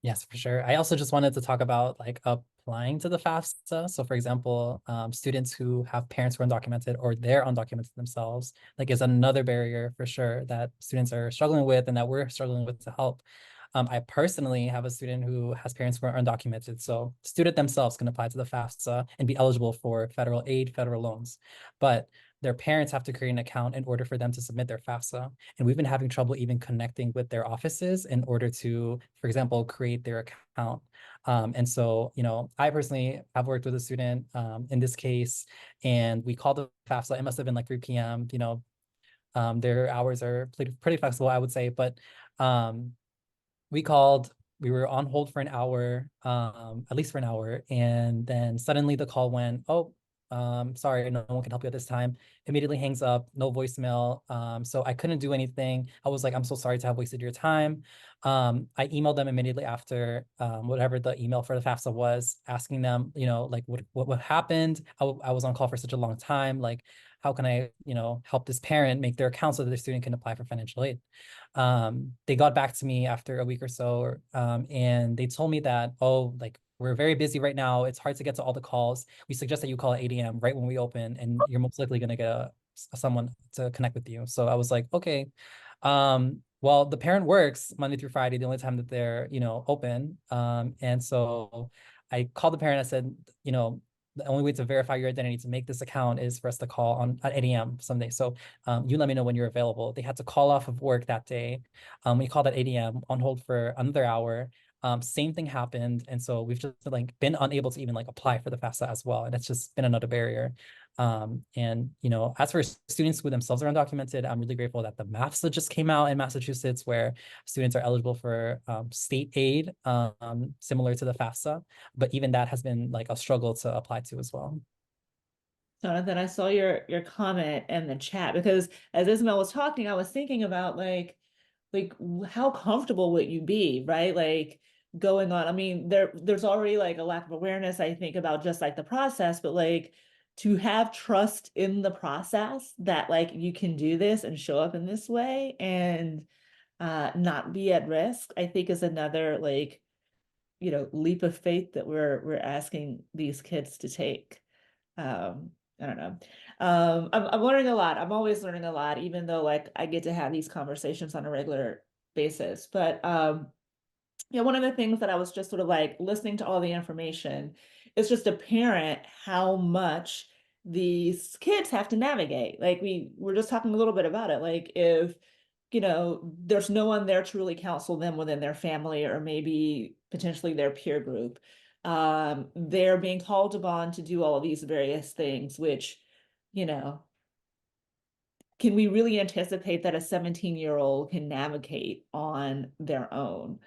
Yes, for sure. I also just wanted to talk about like applying to the FAFSA. So for example, students who have parents who are undocumented or they're undocumented themselves, like, is another barrier for sure that students are struggling with and that we're struggling with to help. I personally have a student who has parents who are undocumented. So the student themselves can apply to the FAFSA and be eligible for federal aid, federal loans. But their parents have to create an account in order for them to submit their FAFSA. And we've been having trouble even connecting with their offices in order to, for example, create their account. And so, I personally have worked with a student in this case, and we called the FAFSA. It must have been like 3 p.m. Their hours are pretty flexible, I would say, but we called, we were on hold for an hour, at least for an hour. And then suddenly the call went, oh, sorry, no one can help you at this time. Immediately hangs up, no voicemail. So I couldn't do anything. I was like, I'm so sorry to have wasted your time. I emailed them immediately after, whatever the email for the FAFSA was, asking them, like what happened. I was on call for such a long time. Like, how can I, help this parent make their account so that their student can apply for financial aid? They got back to me after a week or so, and they told me that, oh, like, we're very busy right now. It's hard to get to all the calls. We suggest that you call at 8 a.m. right when we open, and you're most likely going to get someone to connect with you. So I was like, okay. Well, the parent works Monday through Friday, the only time that they're, open. And so I called the parent. I said, the only way to verify your identity to make this account is for us to call on at 8 a.m. someday. So you let me know when you're available. They had to call off of work that day. We called at 8 a.m. on hold for another hour. Same thing happened. And so we've just been unable to even apply for the FAFSA as well. And it's just been another barrier. And as for students who themselves are undocumented, I'm really grateful that the MAFSA just came out in Massachusetts, where students are eligible for state aid, similar to the FAFSA, but even that has been a struggle to apply to as well. Jonathan, I saw your comment in the chat, because as Ismail was talking, I was thinking about how comfortable would you be, right? Going on, I mean, there's already a lack of awareness, I think, about just the process, but to have trust in the process that you can do this and show up in this way and not be at risk, I think is another leap of faith that we're asking these kids to take. I don't know. I'm learning a lot. I'm always learning a lot, even though I get to have these conversations on a regular basis. But one of the things that I was just sort of listening to all the information, it's just apparent how much these kids have to navigate. We were just talking a little bit about it. If there's no one there to really counsel them within their family or maybe potentially their peer group. They're being called upon to do all of these various things, which, can we really anticipate that a 17-year-old can navigate on their own?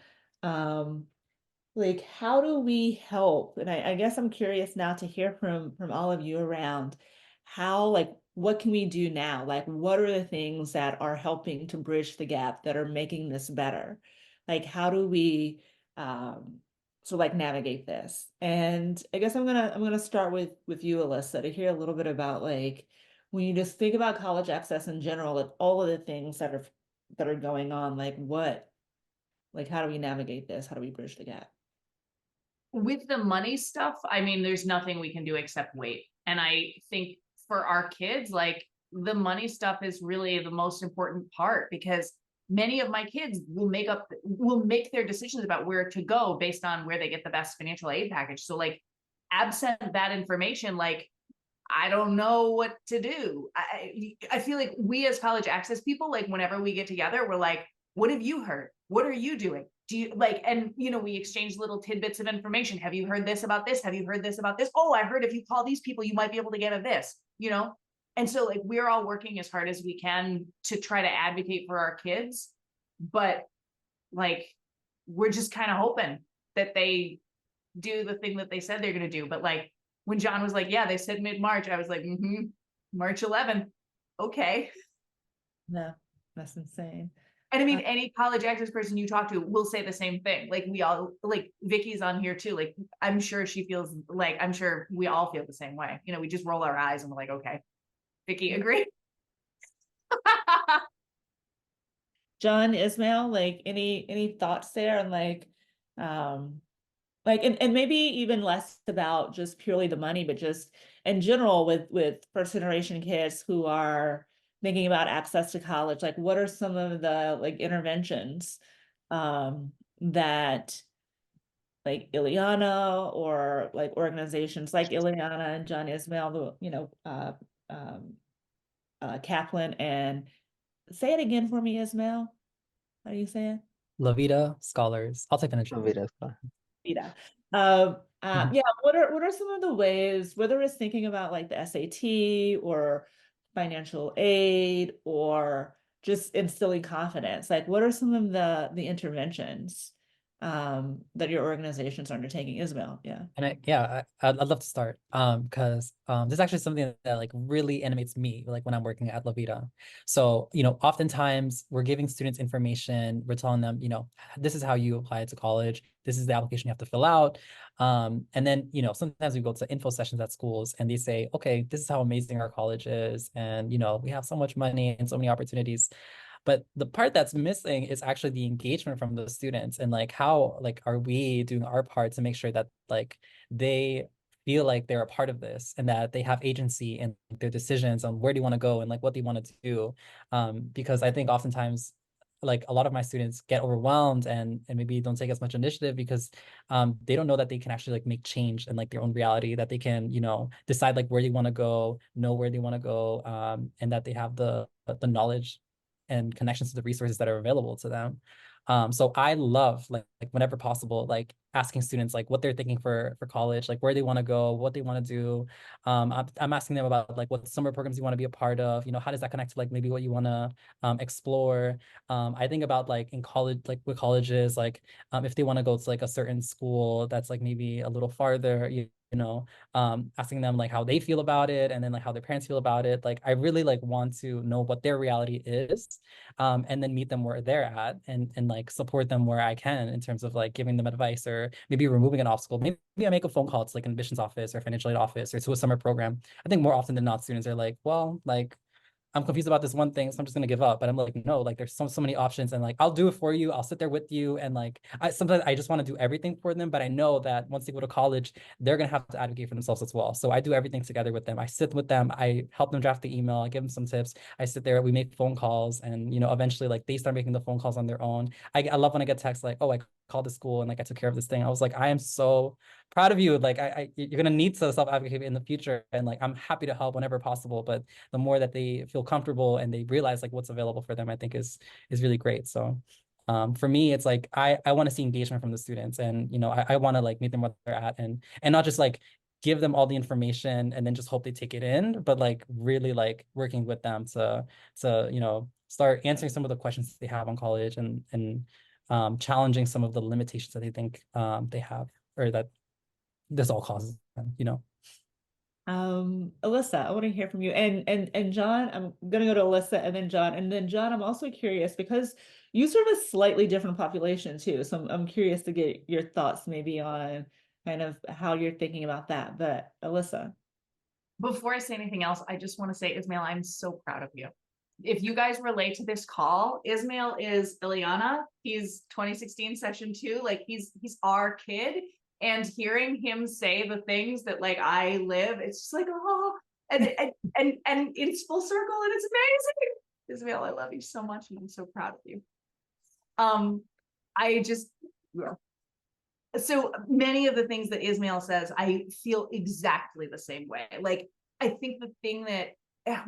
How do we help? And I guess I'm curious now to hear from all of you around how, what can we do now? What are the things that are helping to bridge the gap, that are making this better? How do we navigate this? And I guess I'm gonna start with you, Alyssa, to hear a little bit about when you just think about college access in general, all of the things that are going on, how do we navigate this? How do we bridge the gap? With the money stuff, I mean, there's nothing we can do except wait. And I think for our kids, the money stuff is really the most important part, because many of my kids will make their decisions about where to go based on where they get the best financial aid package. So absent that information, I don't know what to do. I feel like we as college access people, whenever we get together, we're like, what have you heard? What are you doing? Do you and we exchange little tidbits of information. Have you heard this about this? Have you heard this about this? Oh, I heard if you call these people, you might be able to get a this, And so we're all working as hard as we can to try to advocate for our kids. But we're just kind of hoping that they do the thing that they said they're going to do. But when John was like, yeah, they said mid-March, I was like, March 11th. Okay. No, that's insane. And I mean, any college access person you talk to will say the same thing. We all, Vicky's on here too. I'm sure she feels I'm sure we all feel the same way. We just roll our eyes and we're like, okay, Vicky, agree? John, Ismail, any thoughts there on and maybe even less about just purely the money, but just in general with first generation kids who are thinking about access to college, what are some of the interventions that Yleana or organizations like Yleana and John Ismail, Kaplan and say it again for me, Ismail. How do you say it? La Vida Scholars. I'll take the initiative. Vida. Vida. Mhm. Yeah, what are some of the ways, whether it's thinking about like the SAT or financial aid or just instilling confidence, like what are some of the interventions that your organizations are undertaking? Ismail, yeah. And I'd love to start because this is actually something that like really animates me like when I'm working at La Vida. So, you know, oftentimes we're giving students information, we're telling them, you know, this is how you apply to college, this is the application you have to fill out. And then, you know, sometimes we go to info sessions at schools and they say, okay, this is how amazing our college is. And, you know, we have so much money and so many opportunities. But the part that's missing is actually the engagement from the students and like how like are we doing our part to make sure that like they feel like they're a part of this and that they have agency in their decisions on where they want to go and like what they want to do. Because I think oftentimes like a lot of my students get overwhelmed and maybe don't take as much initiative because they don't know that they can actually like make change in like their own reality, that they can, you know, decide like where they want to go, know where they want to go, and that they have the knowledge and connections to the resources that are available to them. So I love like whenever possible, like asking students like what they're thinking for college, like where they want to go, what they want to do. I'm asking them about like what summer programs you want to be a part of, you know, how does that connect to like maybe what you want to explore. I think about like in college, like with colleges, like if they want to go to like a certain school that's like maybe a little farther, you know, asking them like how they feel about it and then like how their parents feel about it. Like I really like want to know what their reality is, and then meet them where they're at and like support them where I can in terms of like giving them advice or maybe removing an obstacle. Maybe I make a phone call to like an admissions office or financial aid office or to a summer program. I think more often than not, students are like, well, like I'm confused about this one thing, so I'm just gonna give up. But I'm like, no, like there's so many options, and like I'll do it for you. I'll sit there with you, and like I sometimes I just want to do everything for them. But I know that once they go to college, they're gonna have to advocate for themselves as well. So I do everything together with them. I sit with them. I help them draft the email. I give them some tips. I sit there. We make phone calls, and you know, eventually, like they start making the phone calls on their own. I love when I get texts like, oh, I called the school and like I took care of this thing. I was like, I am so proud of you. Like you're gonna need to self-advocate in the future, and like I'm happy to help whenever possible. But the more that they feel comfortable and they realize like what's available for them, I think is really great. So for me, it's like I want to see engagement from the students, and you know, I want to like meet them where they're at, and not just like give them all the information and then just hope they take it in, but like really like working with them to you know start answering some of the questions they have on college and challenging some of the limitations that they think they have or that this all causes them, you know. Alyssa, I want to hear from you. And John, I'm gonna go to Alyssa and then John. And then John, I'm also curious because you serve a slightly different population too. So I'm curious to get your thoughts maybe on kind of how you're thinking about that. But Alyssa. Before I say anything else, I just want to say, Ismail, I'm so proud of you. If you guys relate to this call, Ismail is Yleana. He's 2016 session 2. Like he's our kid. And hearing him say the things that like I live, it's just like, oh, and it's full circle and it's amazing. Ismail, I love you so much and I'm so proud of you. I just, yeah. So many of the things that Ismail says, I feel exactly the same way. Like, I think the thing that,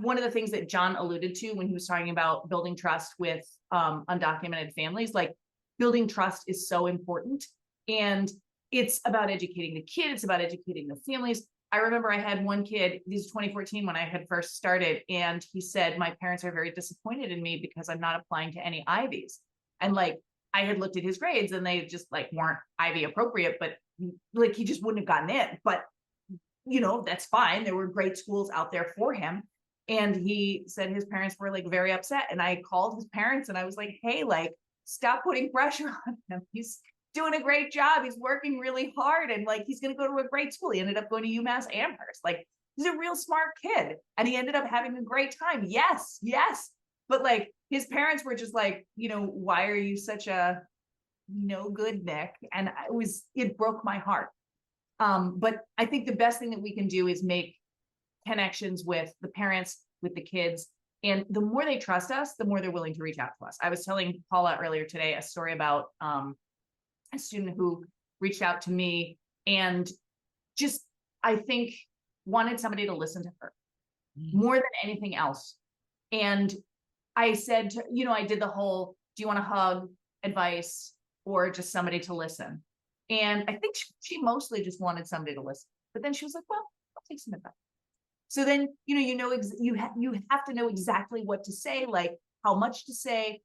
one of the things that John alluded to when he was talking about building trust with undocumented families, like building trust is so important. And it's about educating the kid, it's about educating the families. I remember I had one kid, this is 2014 when I had first started, and he said, my parents are very disappointed in me because I'm not applying to any Ivies. And like, I had looked at his grades and they just like weren't Ivy appropriate, but like he just wouldn't have gotten in. But you know, that's fine. There were great schools out there for him. And he said his parents were like very upset. And I called his parents and I was like, hey, like, stop putting pressure on him. He's doing a great job. He's working really hard. And like, he's going to go to a great school. He ended up going to UMass Amherst. Like, he's a real smart kid. And he ended up having a great time. Yes, yes. But like, his parents were just like, you know, why are you such a no good Nick? And it broke my heart. But I think the best thing that we can do is make connections with the parents, with the kids. And the more they trust us, the more they're willing to reach out to us. I was telling Paula earlier today a story about a student who reached out to me and just, I think, wanted somebody to listen to her more than anything else. And I said to, I did the whole, do you want a hug, advice, or just somebody to listen? And I think she mostly just wanted somebody to listen. But then she was like, well, I'll take some advice. So then, you have to know exactly what to say, like how much to say,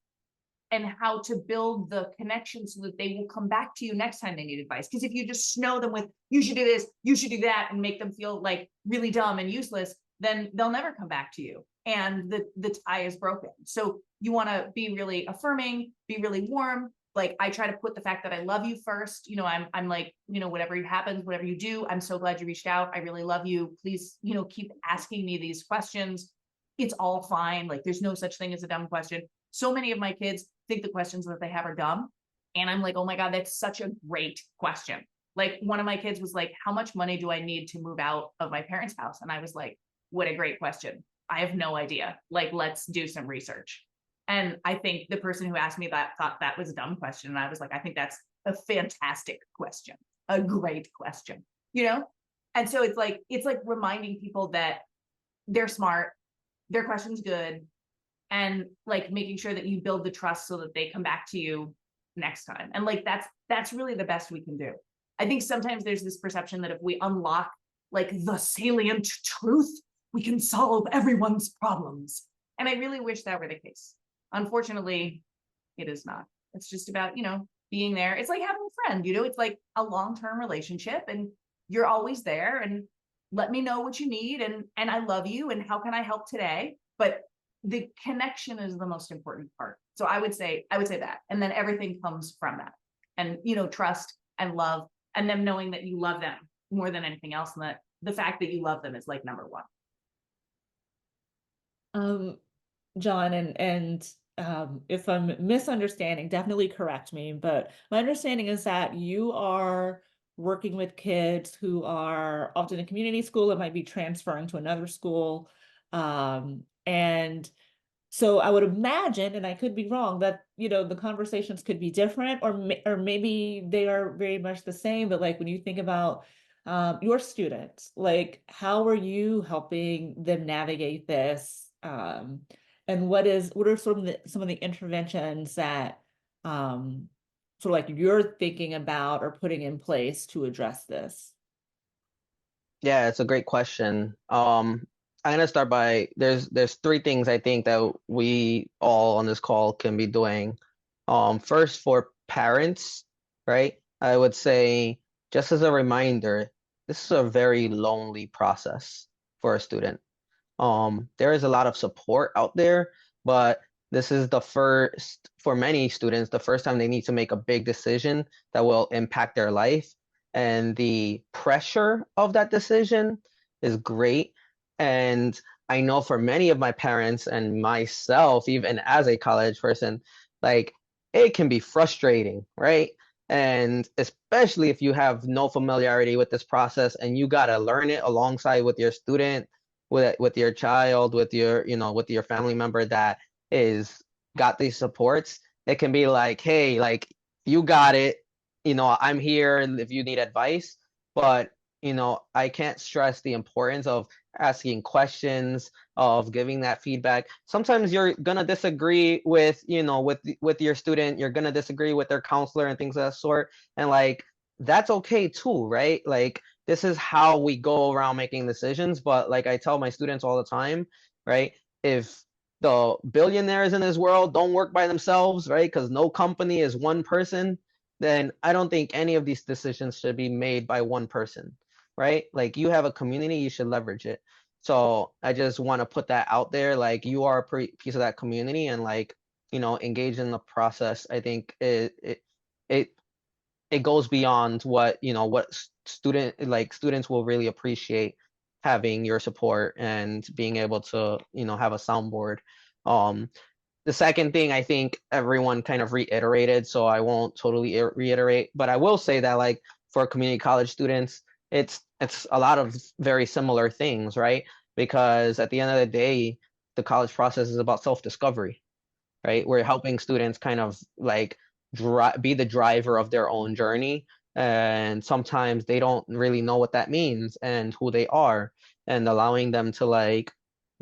and how to build the connection so that they will come back to you next time they need advice. Because if you just snow them with, you should do this, you should do that, and make them feel like really dumb and useless, then they'll never come back to you. And the tie is broken. So you want to be really affirming, be really warm. Like I try to put the fact that I love you first. I'm like, whatever happens, whatever you do, I'm so glad you reached out. I really love you. Please, keep asking me these questions. It's all fine. Like there's no such thing as a dumb question. So many of my kids think the questions that they have are dumb. And I'm like, oh my God, that's such a great question. Like one of my kids was like, how much money do I need to move out of my parents' house? And I was like, what a great question. I have no idea. Like, let's do some research. And I think the person who asked me that thought that was a dumb question. And I was like, I think that's a fantastic question, a great question, And so it's like reminding people that they're smart, their question's good, and like making sure that you build the trust so that they come back to you next time. And like, that's really the best we can do. I think sometimes there's this perception that if we unlock like the salient truth, we can solve everyone's problems. And I really wish that were the case. Unfortunately, it is not. It's just about, being there. It's like having a friend, it's like a long-term relationship, and you're always there, and let me know what you need, and I love you, and how can I help today? But the connection is the most important part. So I would say that, and then everything comes from that, and trust and love, and them knowing that you love them more than anything else, and that the fact that you love them is like number one. John, and if I'm misunderstanding, definitely correct me, but my understanding is that you are working with kids who are often in community school, it might be transferring to another school. And so I would imagine, and I could be wrong, that, the conversations could be different, or maybe they are very much the same, but like when you think about your students, like how are you helping them navigate this? And what are some of the interventions that sort of like you're thinking about or putting in place to address this? Yeah, it's a great question. I'm gonna start by there's three things I think that we all on this call can be doing. First, for parents, right? I would say, just as a reminder, this is a very lonely process for a student. There is a lot of support out there, but this is for many students, the first time they need to make a big decision that will impact their life. And the pressure of that decision is great. And I know for many of my parents and myself, even as a college person, like it can be frustrating, right? And especially if you have no familiarity with this process and you got to learn it alongside with your student, with your child, with your family member that is got these supports, it can be like, hey, like you got it, I'm here if you need advice. But I can't stress the importance of asking questions, of giving that feedback. Sometimes you're gonna disagree with with your student, you're gonna disagree with their counselor and things of that sort, and like that's okay too, right? Like this is how we go around making decisions. But like I tell my students all the time, right? If the billionaires in this world don't work by themselves, right? Because no company is one person, then I don't think any of these decisions should be made by one person, right? Like you have a community, you should leverage it. So I just want to put that out there. Like you are a piece of that community, and like, engage in the process. I think it goes beyond what students will really appreciate, having your support and being able to have a soundboard. The second thing I think everyone kind of reiterated, so I won't totally reiterate, but I will say that like for community college students, it's a lot of very similar things, right? Because at the end of the day, the college process is about self-discovery, right? We're helping students kind of like be the driver of their own journey. And sometimes they don't really know what that means and who they are, and allowing them to like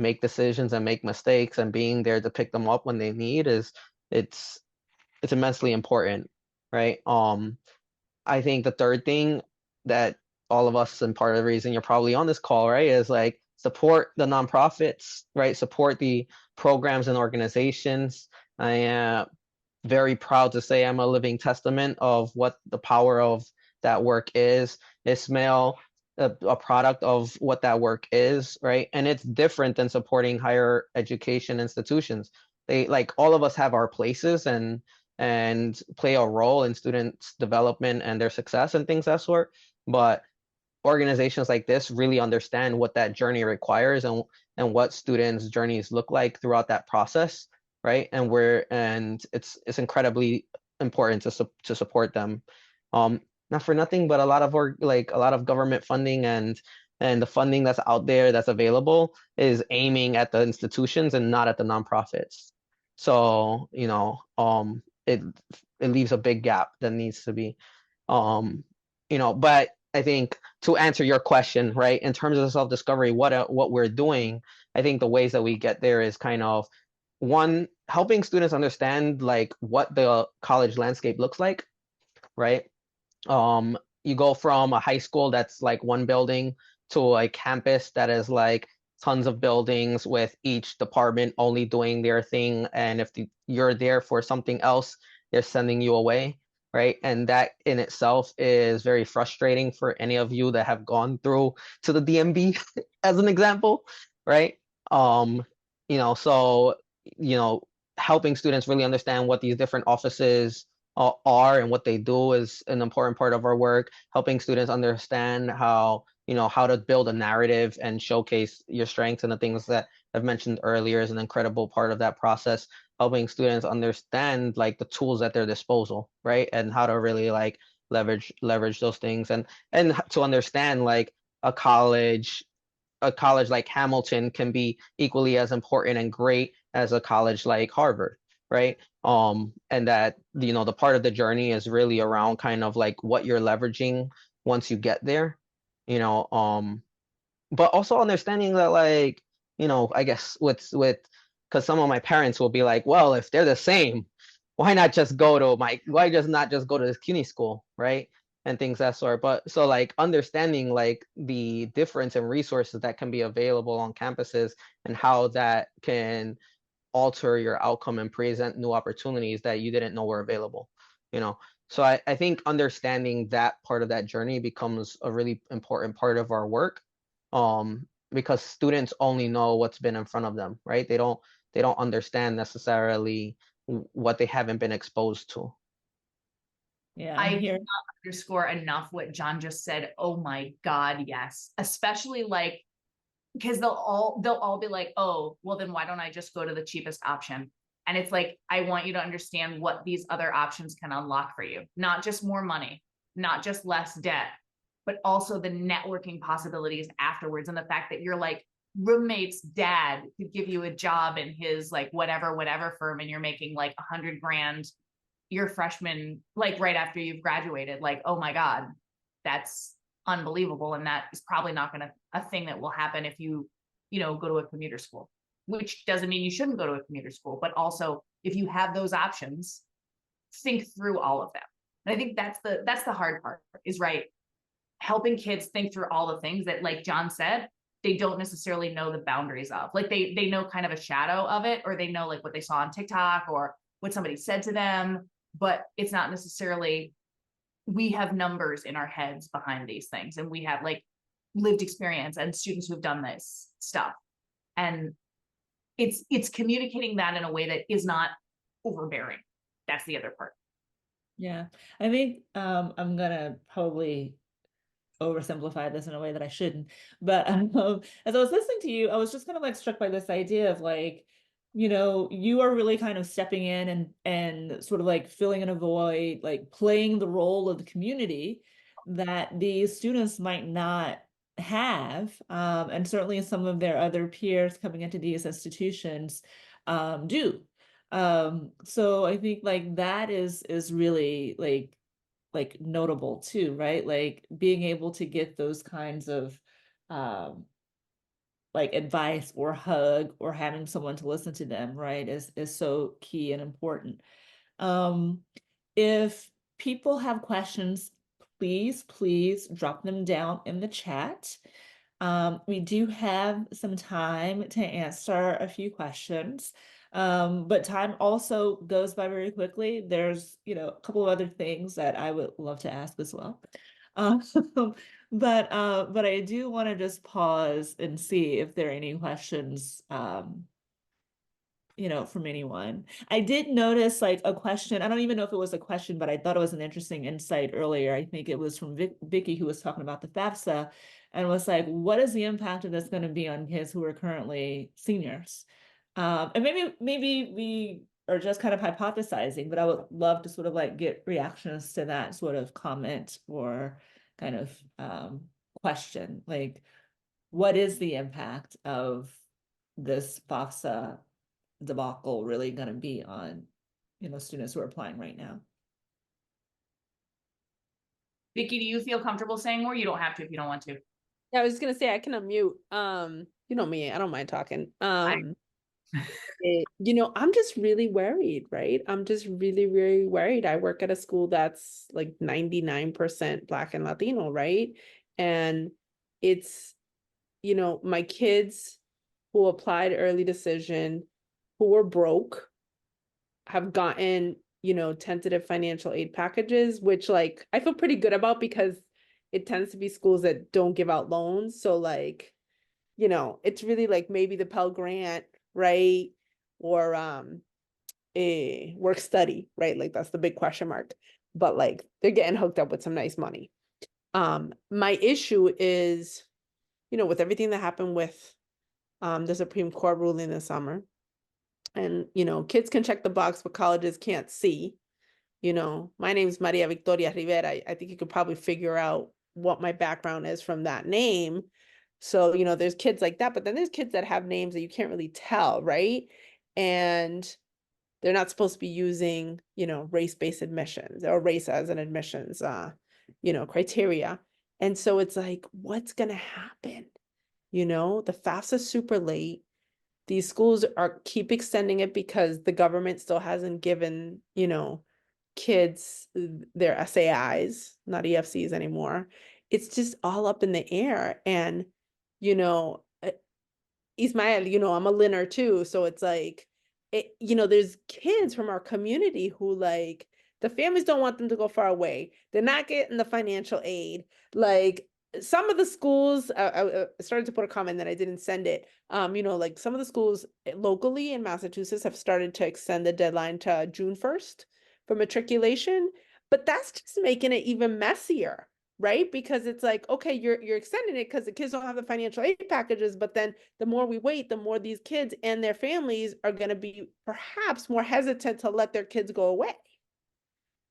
make decisions and make mistakes, and being there to pick them up when they need it's immensely important, right? I think the third thing that all of us, and part of the reason you're probably on this call, right, is like support the nonprofits, right? Support the programs and organizations. I am very proud to say I'm a living testament of what the power of that work is. Ismail, a product of what that work is, right? And it's different than supporting higher education institutions. They, like, all of us have our places and play a role in students' development and their success and things that sort. But organizations like this really understand what that journey requires and what students' journeys look like throughout that process, right? And it's incredibly important to support them. Not for nothing, but a lot of government funding and the funding that's out there that's available is aiming at the institutions and not at the nonprofits. So, it leaves a big gap that needs to be, but I think to answer your question, right, in terms of self-discovery, what we're doing, I think the ways that we get there is kind of, one, helping students understand like what the college landscape looks like, right? You go from a high school that's like one building to a campus that is like tons of buildings with each department only doing their thing, and if you're there for something else, they're sending you away, right? And that in itself is very frustrating for any of you that have gone through to the DMV as an example, right? So helping students really understand what these different offices are and what they do is an important part of our work. Helping students understand how to build a narrative and showcase your strengths and the things that I've mentioned earlier is an incredible part of that process. Helping students understand like the tools at their disposal, right? And how to really like leverage those things, and to understand like a college like Hamilton can be equally as important and great as a college like Harvard, right? And that the part of the journey is really around kind of like what you're leveraging once you get there, but also understanding that, like, I guess because some of my parents will be like, well, if they're the same, why not just not just go to this CUNY school, right? And things that sort. But so like understanding like the difference in resources that can be available on campuses and how that can alter your outcome and present new opportunities that you didn't know were available, So I think understanding that part of that journey becomes a really important part of our work, because students only know what's been in front of them, right? They don't understand necessarily what they haven't been exposed to. Yeah, I I'm here. cannot underscore enough what John just said. Oh my God, yes. Especially like, because they'll all be like, oh, well, then why don't I just go to the cheapest option? And it's like, I want you to understand what these other options can unlock for you. Not just more money, not just less debt, but also the networking possibilities afterwards. And the fact that your like roommate's dad could give you a job in his like whatever firm, and you're making like $100 grand your freshman, like right after you've graduated. Like, oh my God, that's unbelievable. And that is probably not a thing that will happen if you go to a commuter school, which doesn't mean you shouldn't go to a commuter school, but also if you have those options, think through all of them. And I think that's the hard part, is right, helping kids think through all the things that, like John said, they don't necessarily know the boundaries of. Like they know kind of a shadow of it, or they know like what they saw on TikTok or what somebody said to them, but it's not necessarily, we have numbers in our heads behind these things, and we have like lived experience and students who've done this stuff. And it's communicating that in a way that is not overbearing. That's the other part. Yeah, I think I'm gonna probably oversimplify this in a way that I shouldn't. But as I was listening to you, I was just kind of like struck by this idea of like, you are really kind of stepping in and sort of like filling in a void, like playing the role of the community that these students might not have, and certainly some of their other peers coming into these institutions do. So I think like that is really like notable too, right? Like being able to get those kinds of like advice or hug or having someone to listen to them, right, is so key and important. If people have questions, please drop them down in the chat. We do have some time to answer a few questions, but time also goes by very quickly. There's, a couple of other things that I would love to ask as well. But I do want to just pause and see if there are any questions, from anyone. I did notice like a question. I don't even know if it was a question, but I thought it was an interesting insight earlier. I think it was from Vicky, who was talking about the FAFSA and was like, what is the impact of this going to be on kids who are currently seniors? And maybe we are just kind of hypothesizing, but I would love to sort of like get reactions to that sort of comment or kind of question. Like, what is the impact of this FAFSA debacle really going to be on, students who are applying right now? Vicky, do you feel comfortable saying more? You don't have to if you don't want to. Yeah, I was gonna say I can unmute. You know me, I don't mind talking. I'm just really worried, right? I'm just really, really worried. I work at a school that's like 99% Black and Latino, right? And it's, my kids who applied early decision, who were broke, have gotten, tentative financial aid packages, which like I feel pretty good about because it tends to be schools that don't give out loans. So like, it's really like maybe the Pell Grant, right? Or a work study, right? Like that's the big question mark. But like they're getting hooked up with some nice money. My issue is, with everything that happened with the Supreme Court ruling this summer, and kids can check the box, but colleges can't see. My name is Maria Victoria Rivera. I think you could probably figure out what my background is from that name. So, there's kids like that, but then there's kids that have names that you can't really tell, right? And they're not supposed to be using, race-based admissions or race as an admissions, criteria. And so it's like, what's going to happen? The FAFSA is super late. These schools keep extending it because the government still hasn't given, kids their SAIs, not EFCs anymore. It's just all up in the air. And, Ismael, I'm a Linner too. So it's like, there's kids from our community who like, the families don't want them to go far away. They're not getting the financial aid. Like some of the schools, I started to put a comment that I didn't send it. Like some of the schools locally in Massachusetts have started to extend the deadline to June 1st for matriculation, but that's just making it even messier, right? Because it's like, okay, you're extending it because the kids don't have the financial aid packages, but then the more we wait, the more these kids and their families are going to be perhaps more hesitant to let their kids go away,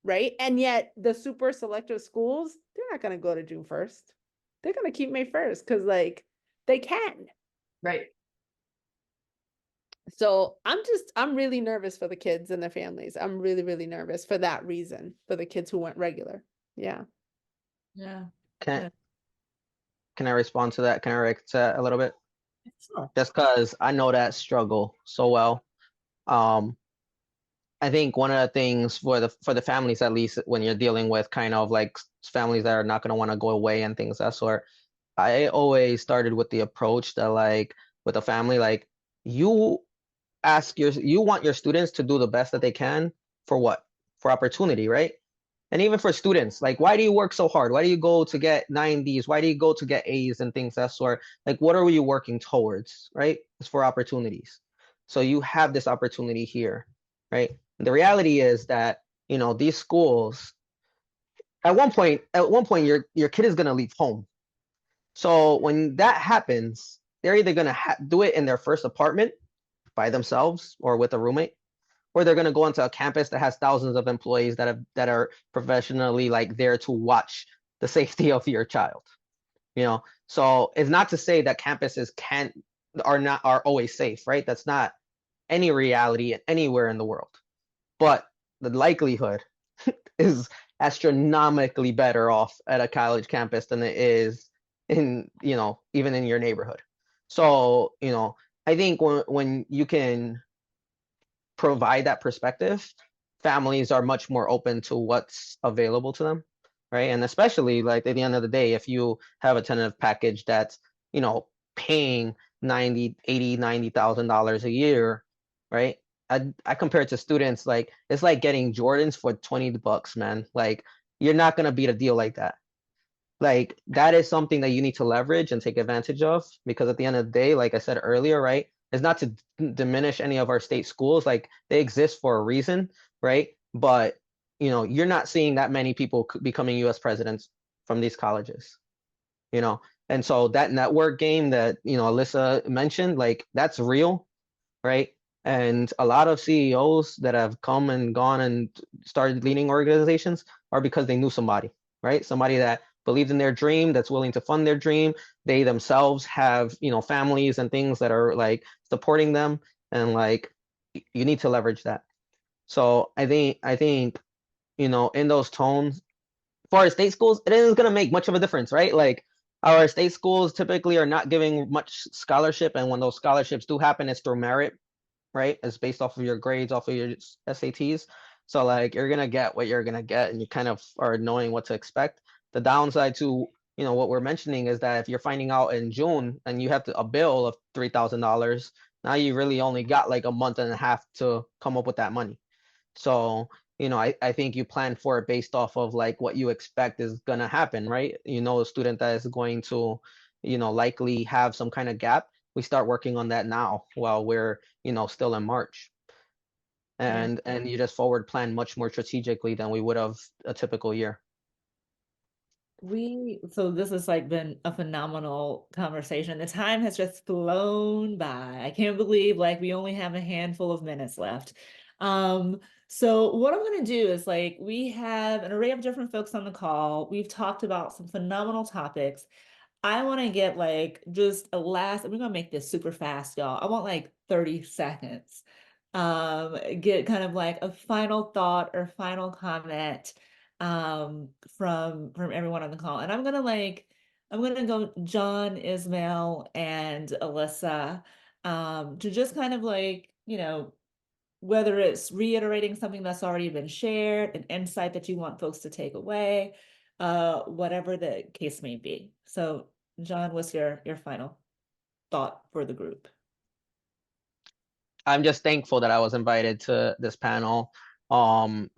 right? And yet the super selective schools, they're not going to go to June 1st. They're going to keep May 1st because like they can. Right. So I'm really nervous for the kids and their families. I'm really, really nervous for that reason, for the kids who went regular. Yeah. Yeah. Can I respond to that? Can I react to that a little bit? Sure. Just because I know that struggle so well. I think one of the things for the families, at least when you're dealing with kind of like families that are not going to want to go away and things that sort, I always started with the approach that like with a family, like you want your students to do the best that they can for what? For opportunity, right? And even for students, like, why do you work so hard? Why do you go to get 90s? Why do you go to get A's and things that sort? Like, what are you working towards, right? It's for opportunities. So you have this opportunity here, right? The reality is that, these schools, at one point, your kid is gonna leave home. So when that happens, they're either gonna do it in their first apartment by themselves or with a roommate, or they're going to go onto a campus that has thousands of employees that are professionally like there to watch the safety of your child. So it's not to say that campuses are always safe, right? That's not any reality anywhere in the world, but the likelihood is astronomically better off at a college campus than it is in even in your neighborhood. So, I think when you can provide that perspective, families are much more open to what's available to them, right? And especially like at the end of the day, if you have a tentative package that's, paying 90, 80, $90,000 a year, right? I compare it to students, like it's like getting Jordans for $20, man. Like you're not gonna beat a deal like that. Like that is something that you need to leverage and take advantage of, because at the end of the day, like I said earlier, right, it's not to diminish any of our state schools. Like they exist for a reason, right? But you're not seeing that many people becoming US presidents from these colleges, and so that network game that Alyssa mentioned, like that's real, right? And a lot of CEOs that have come and gone and started leading organizations are because they knew somebody, right? Somebody that believed in their dream, that's willing to fund their dream. They themselves have, families and things that are like supporting them, and like you need to leverage that. So I think, in those tones, for our state schools, it isn't going to make much of a difference, right? Like our state schools typically are not giving much scholarship, and when those scholarships do happen, it's through merit, right? It's based off of your grades, off of your SATs. So like you're gonna get what you're gonna get, and you kind of are knowing what to expect. The downside to what we're mentioning is that if you're finding out in June and you have a bill of $3,000, now you really only got like a month and a half to come up with that money. So I think you plan for it based off of like what you expect is gonna happen, right? A student that is going to likely have some kind of gap, we start working on that now while we're still in March. And you just forward plan much more strategically than we would have a typical year. So this has like been a phenomenal conversation. The time has just flown by. I can't believe like we only have a handful of minutes left. So what I'm going to do is like, we have an array of different folks on the call. We've talked about some phenomenal topics. I want to get like just a last, we're going to make this super fast, y'all. I want like 30 seconds. Get kind of like a final thought or final comment from everyone on the call. And I'm gonna go John, Ismail, and Alyssa, to just kind of like, whether it's reiterating something that's already been shared, an insight that you want folks to take away, whatever the case may be. So John, what's your final thought for the group? I'm just thankful that I was invited to this panel. I'm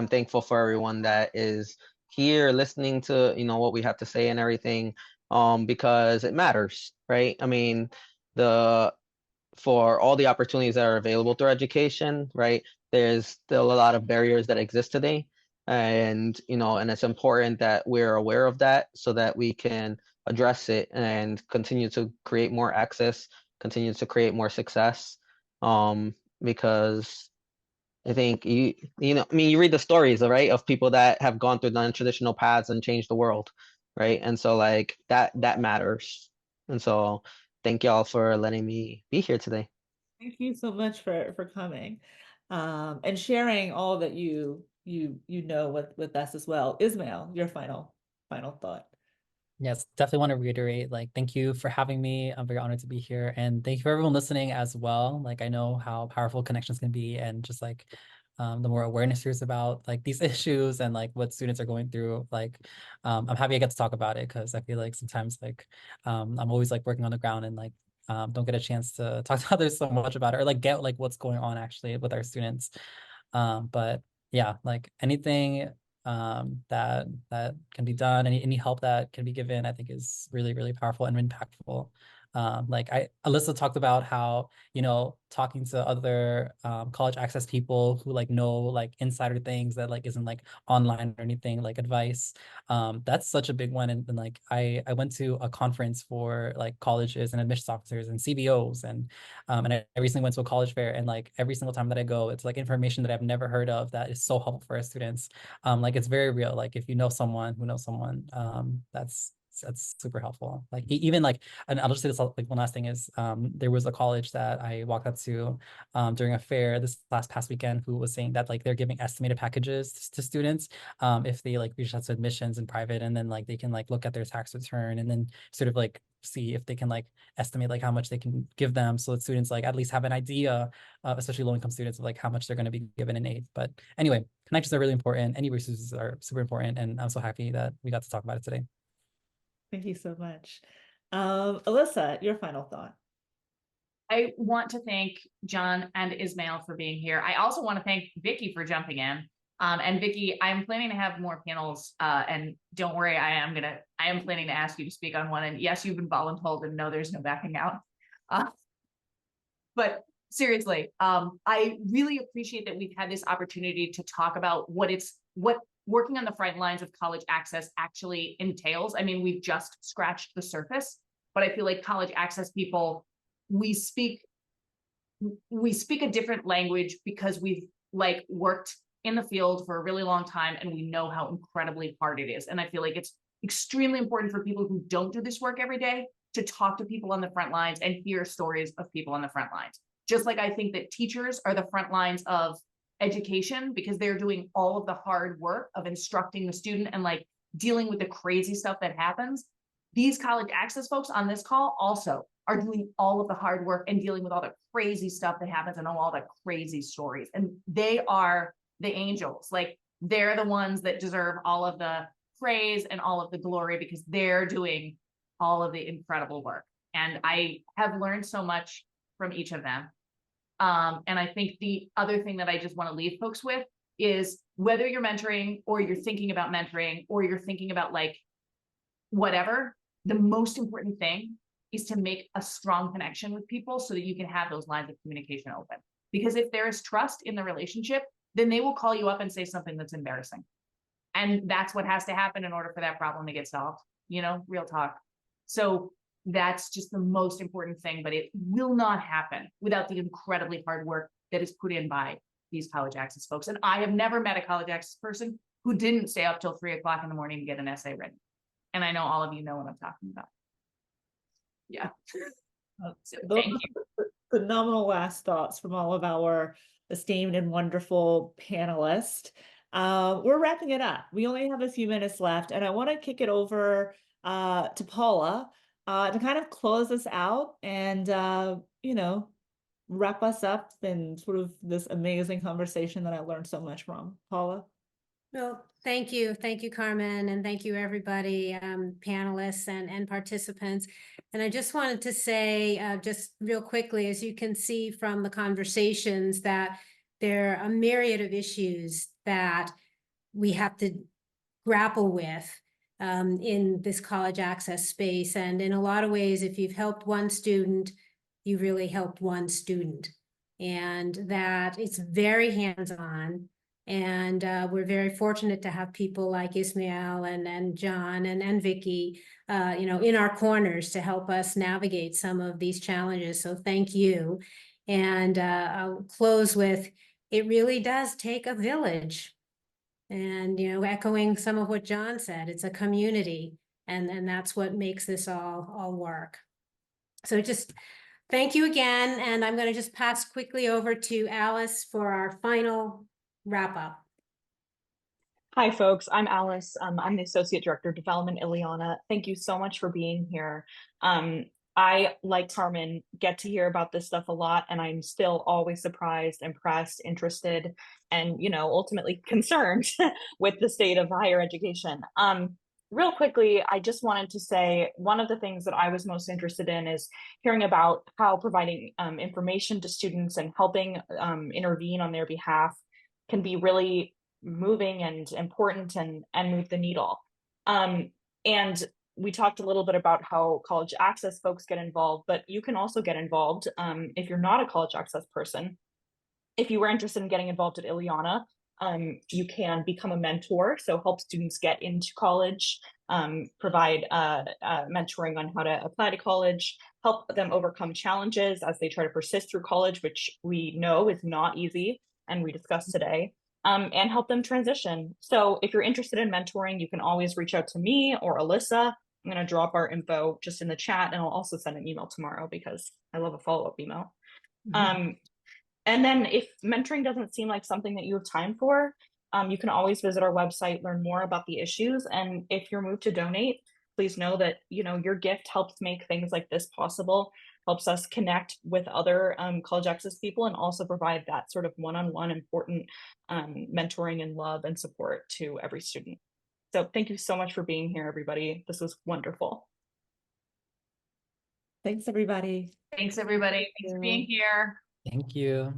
thankful for everyone that is here listening to what we have to say and everything, because it matters, right? I mean, for all the opportunities that are available through education, right? There's still a lot of barriers that exist today, and and it's important that we're aware of that so that we can address it and continue to create more access, continue to create more success. Because I think I mean, you read the stories, right, of people that have gone through non-traditional paths and changed the world, right? And so like that matters. And so thank y'all for letting me be here today. Thank you so much for coming, and sharing all that you know with us as well. Ismail, your final thought. Yes, definitely want to reiterate, like, thank you for having me. I'm very honored to be here. And thank you for everyone listening as well. Like, I know how powerful connections can be, and just like the more awareness there's about like these issues and like what students are going through, like I'm happy I get to talk about it, because I feel like sometimes like I'm always like working on the ground and like don't get a chance to talk to others so much about it, or like get like what's going on actually with our students. But yeah, like anything that can be done, any help that can be given, I think is really, really powerful and impactful. Like Alyssa talked about how, talking to other college access people who like know like insider things that like isn't like online or anything, like advice. That's such a big one. And like I went to a conference for like colleges and admissions officers and CBOs, and I recently went to a college fair, and like every single time that I go, it's like information that I've never heard of that is so helpful for our students. Like it's very real. Like if you know someone who knows someone, that's That's super helpful. Like even like, and I'll just say this like one last thing is, there was a college that I walked up to during a fair this past weekend who was saying that like they're giving estimated packages to students if they like reach out to admissions in private, and then like they can like look at their tax return and then sort of like see if they can like estimate like how much they can give them, so that students like at least have an idea, especially low-income students, of like how much they're going to be given in aid. But anyway, connections are really important. Any resources are super important, and I'm so happy that we got to talk about it today. Thank you so much. Alyssa, your final thought. I want to thank John and Ismail for being here. I also want to thank Vicky for jumping in. And Vicky, I'm planning to have more panels, and don't worry, I am planning to ask you to speak on one. And yes, you've been voluntold, and no, there's no backing out. But seriously, I really appreciate that we've had this opportunity to talk about what working on the front lines of college access actually entails. I mean, we've just scratched the surface, but I feel like college access people, we speak a different language because we've like worked in the field for a really long time, and we know how incredibly hard it is. And I feel like it's extremely important for people who don't do this work every day to talk to people on the front lines and hear stories of people on the front lines. Just like I think that teachers are the front lines of education because they're doing all of the hard work of instructing the student and like dealing with the crazy stuff that happens. These college access folks on this call also are doing all of the hard work and dealing with all the crazy stuff that happens and all the crazy stories. And they are the angels. Like they're the ones that deserve all of the praise and all of the glory because they're doing all of the incredible work. And I have learned so much from each of them. And I think the other thing that I just want to leave folks with is whether you're mentoring or you're thinking about mentoring or you're thinking about like whatever, the most important thing is to make a strong connection with people so that you can have those lines of communication open. Because if there is trust in the relationship, then they will call you up and say something that's embarrassing. And that's what has to happen in order for that problem to get solved, you know, real talk. So that's just the most important thing, but it will not happen without the incredibly hard work that is put in by these college access folks. And I have never met a college access person who didn't stay up till 3 o'clock in the morning to get an essay written. And I know all of you know what I'm talking about. Yeah. So thank you. Phenomenal last thoughts from all of our esteemed and wonderful panelists. We're wrapping it up. We only have a few minutes left, and I want to kick it over to Paula to kind of close us out and you know, wrap us up in sort of this amazing conversation that I learned so much from. Paula. Well, thank you, Carmen, and thank you, everybody, panelists and participants. And I just wanted to say, just real quickly, as you can see from the conversations, that there are a myriad of issues that we have to grapple with in this college access space. And in a lot of ways, if you've helped one student, you really helped one student. And that it's very hands-on. And we're very fortunate to have people like Ismail and John and Vicky, you know, in our corners to help us navigate some of these challenges. So thank you. And I'll close with, it really does take a village. And, you know, echoing some of what John said, it's a community, and that's what makes this all work. So just thank you again. And I'm going to just pass quickly over to Alice for our final wrap up. Hi, folks. I'm Alice. I'm the Associate Director of Development, Yleana. Thank you so much for being here. I, like Carmen, get to hear about this stuff a lot, and I'm still always surprised, impressed, interested, and, you know, ultimately concerned with the state of higher education. Real quickly, I just wanted to say one of the things that I was most interested in is hearing about how providing information to students and helping intervene on their behalf can be really moving and important and move the needle. And we talked a little bit about how college access folks get involved, but you can also get involved if you're not a college access person. If you were interested in getting involved at Yleana, you can become a mentor, so help students get into college, provide mentoring on how to apply to college, help them overcome challenges as they try to persist through college, which we know is not easy, and we discussed today. And help them transition. So if you're interested in mentoring, you can always reach out to me or Alyssa. I'm going to drop our info just in the chat, and I'll also send an email tomorrow because I love a follow-up email. And then if mentoring doesn't seem like something that you have time for, you can always visit our website, learn more about the issues. And if you're moved to donate, please know that, you know, your gift helps make things like this possible, helps us connect with other college access people, and also provide that sort of one-on-one important mentoring and love and support to every student. So thank you so much for being here, everybody. This was wonderful. Thanks, everybody. Thanks, everybody. Thanks for being here. Thank you.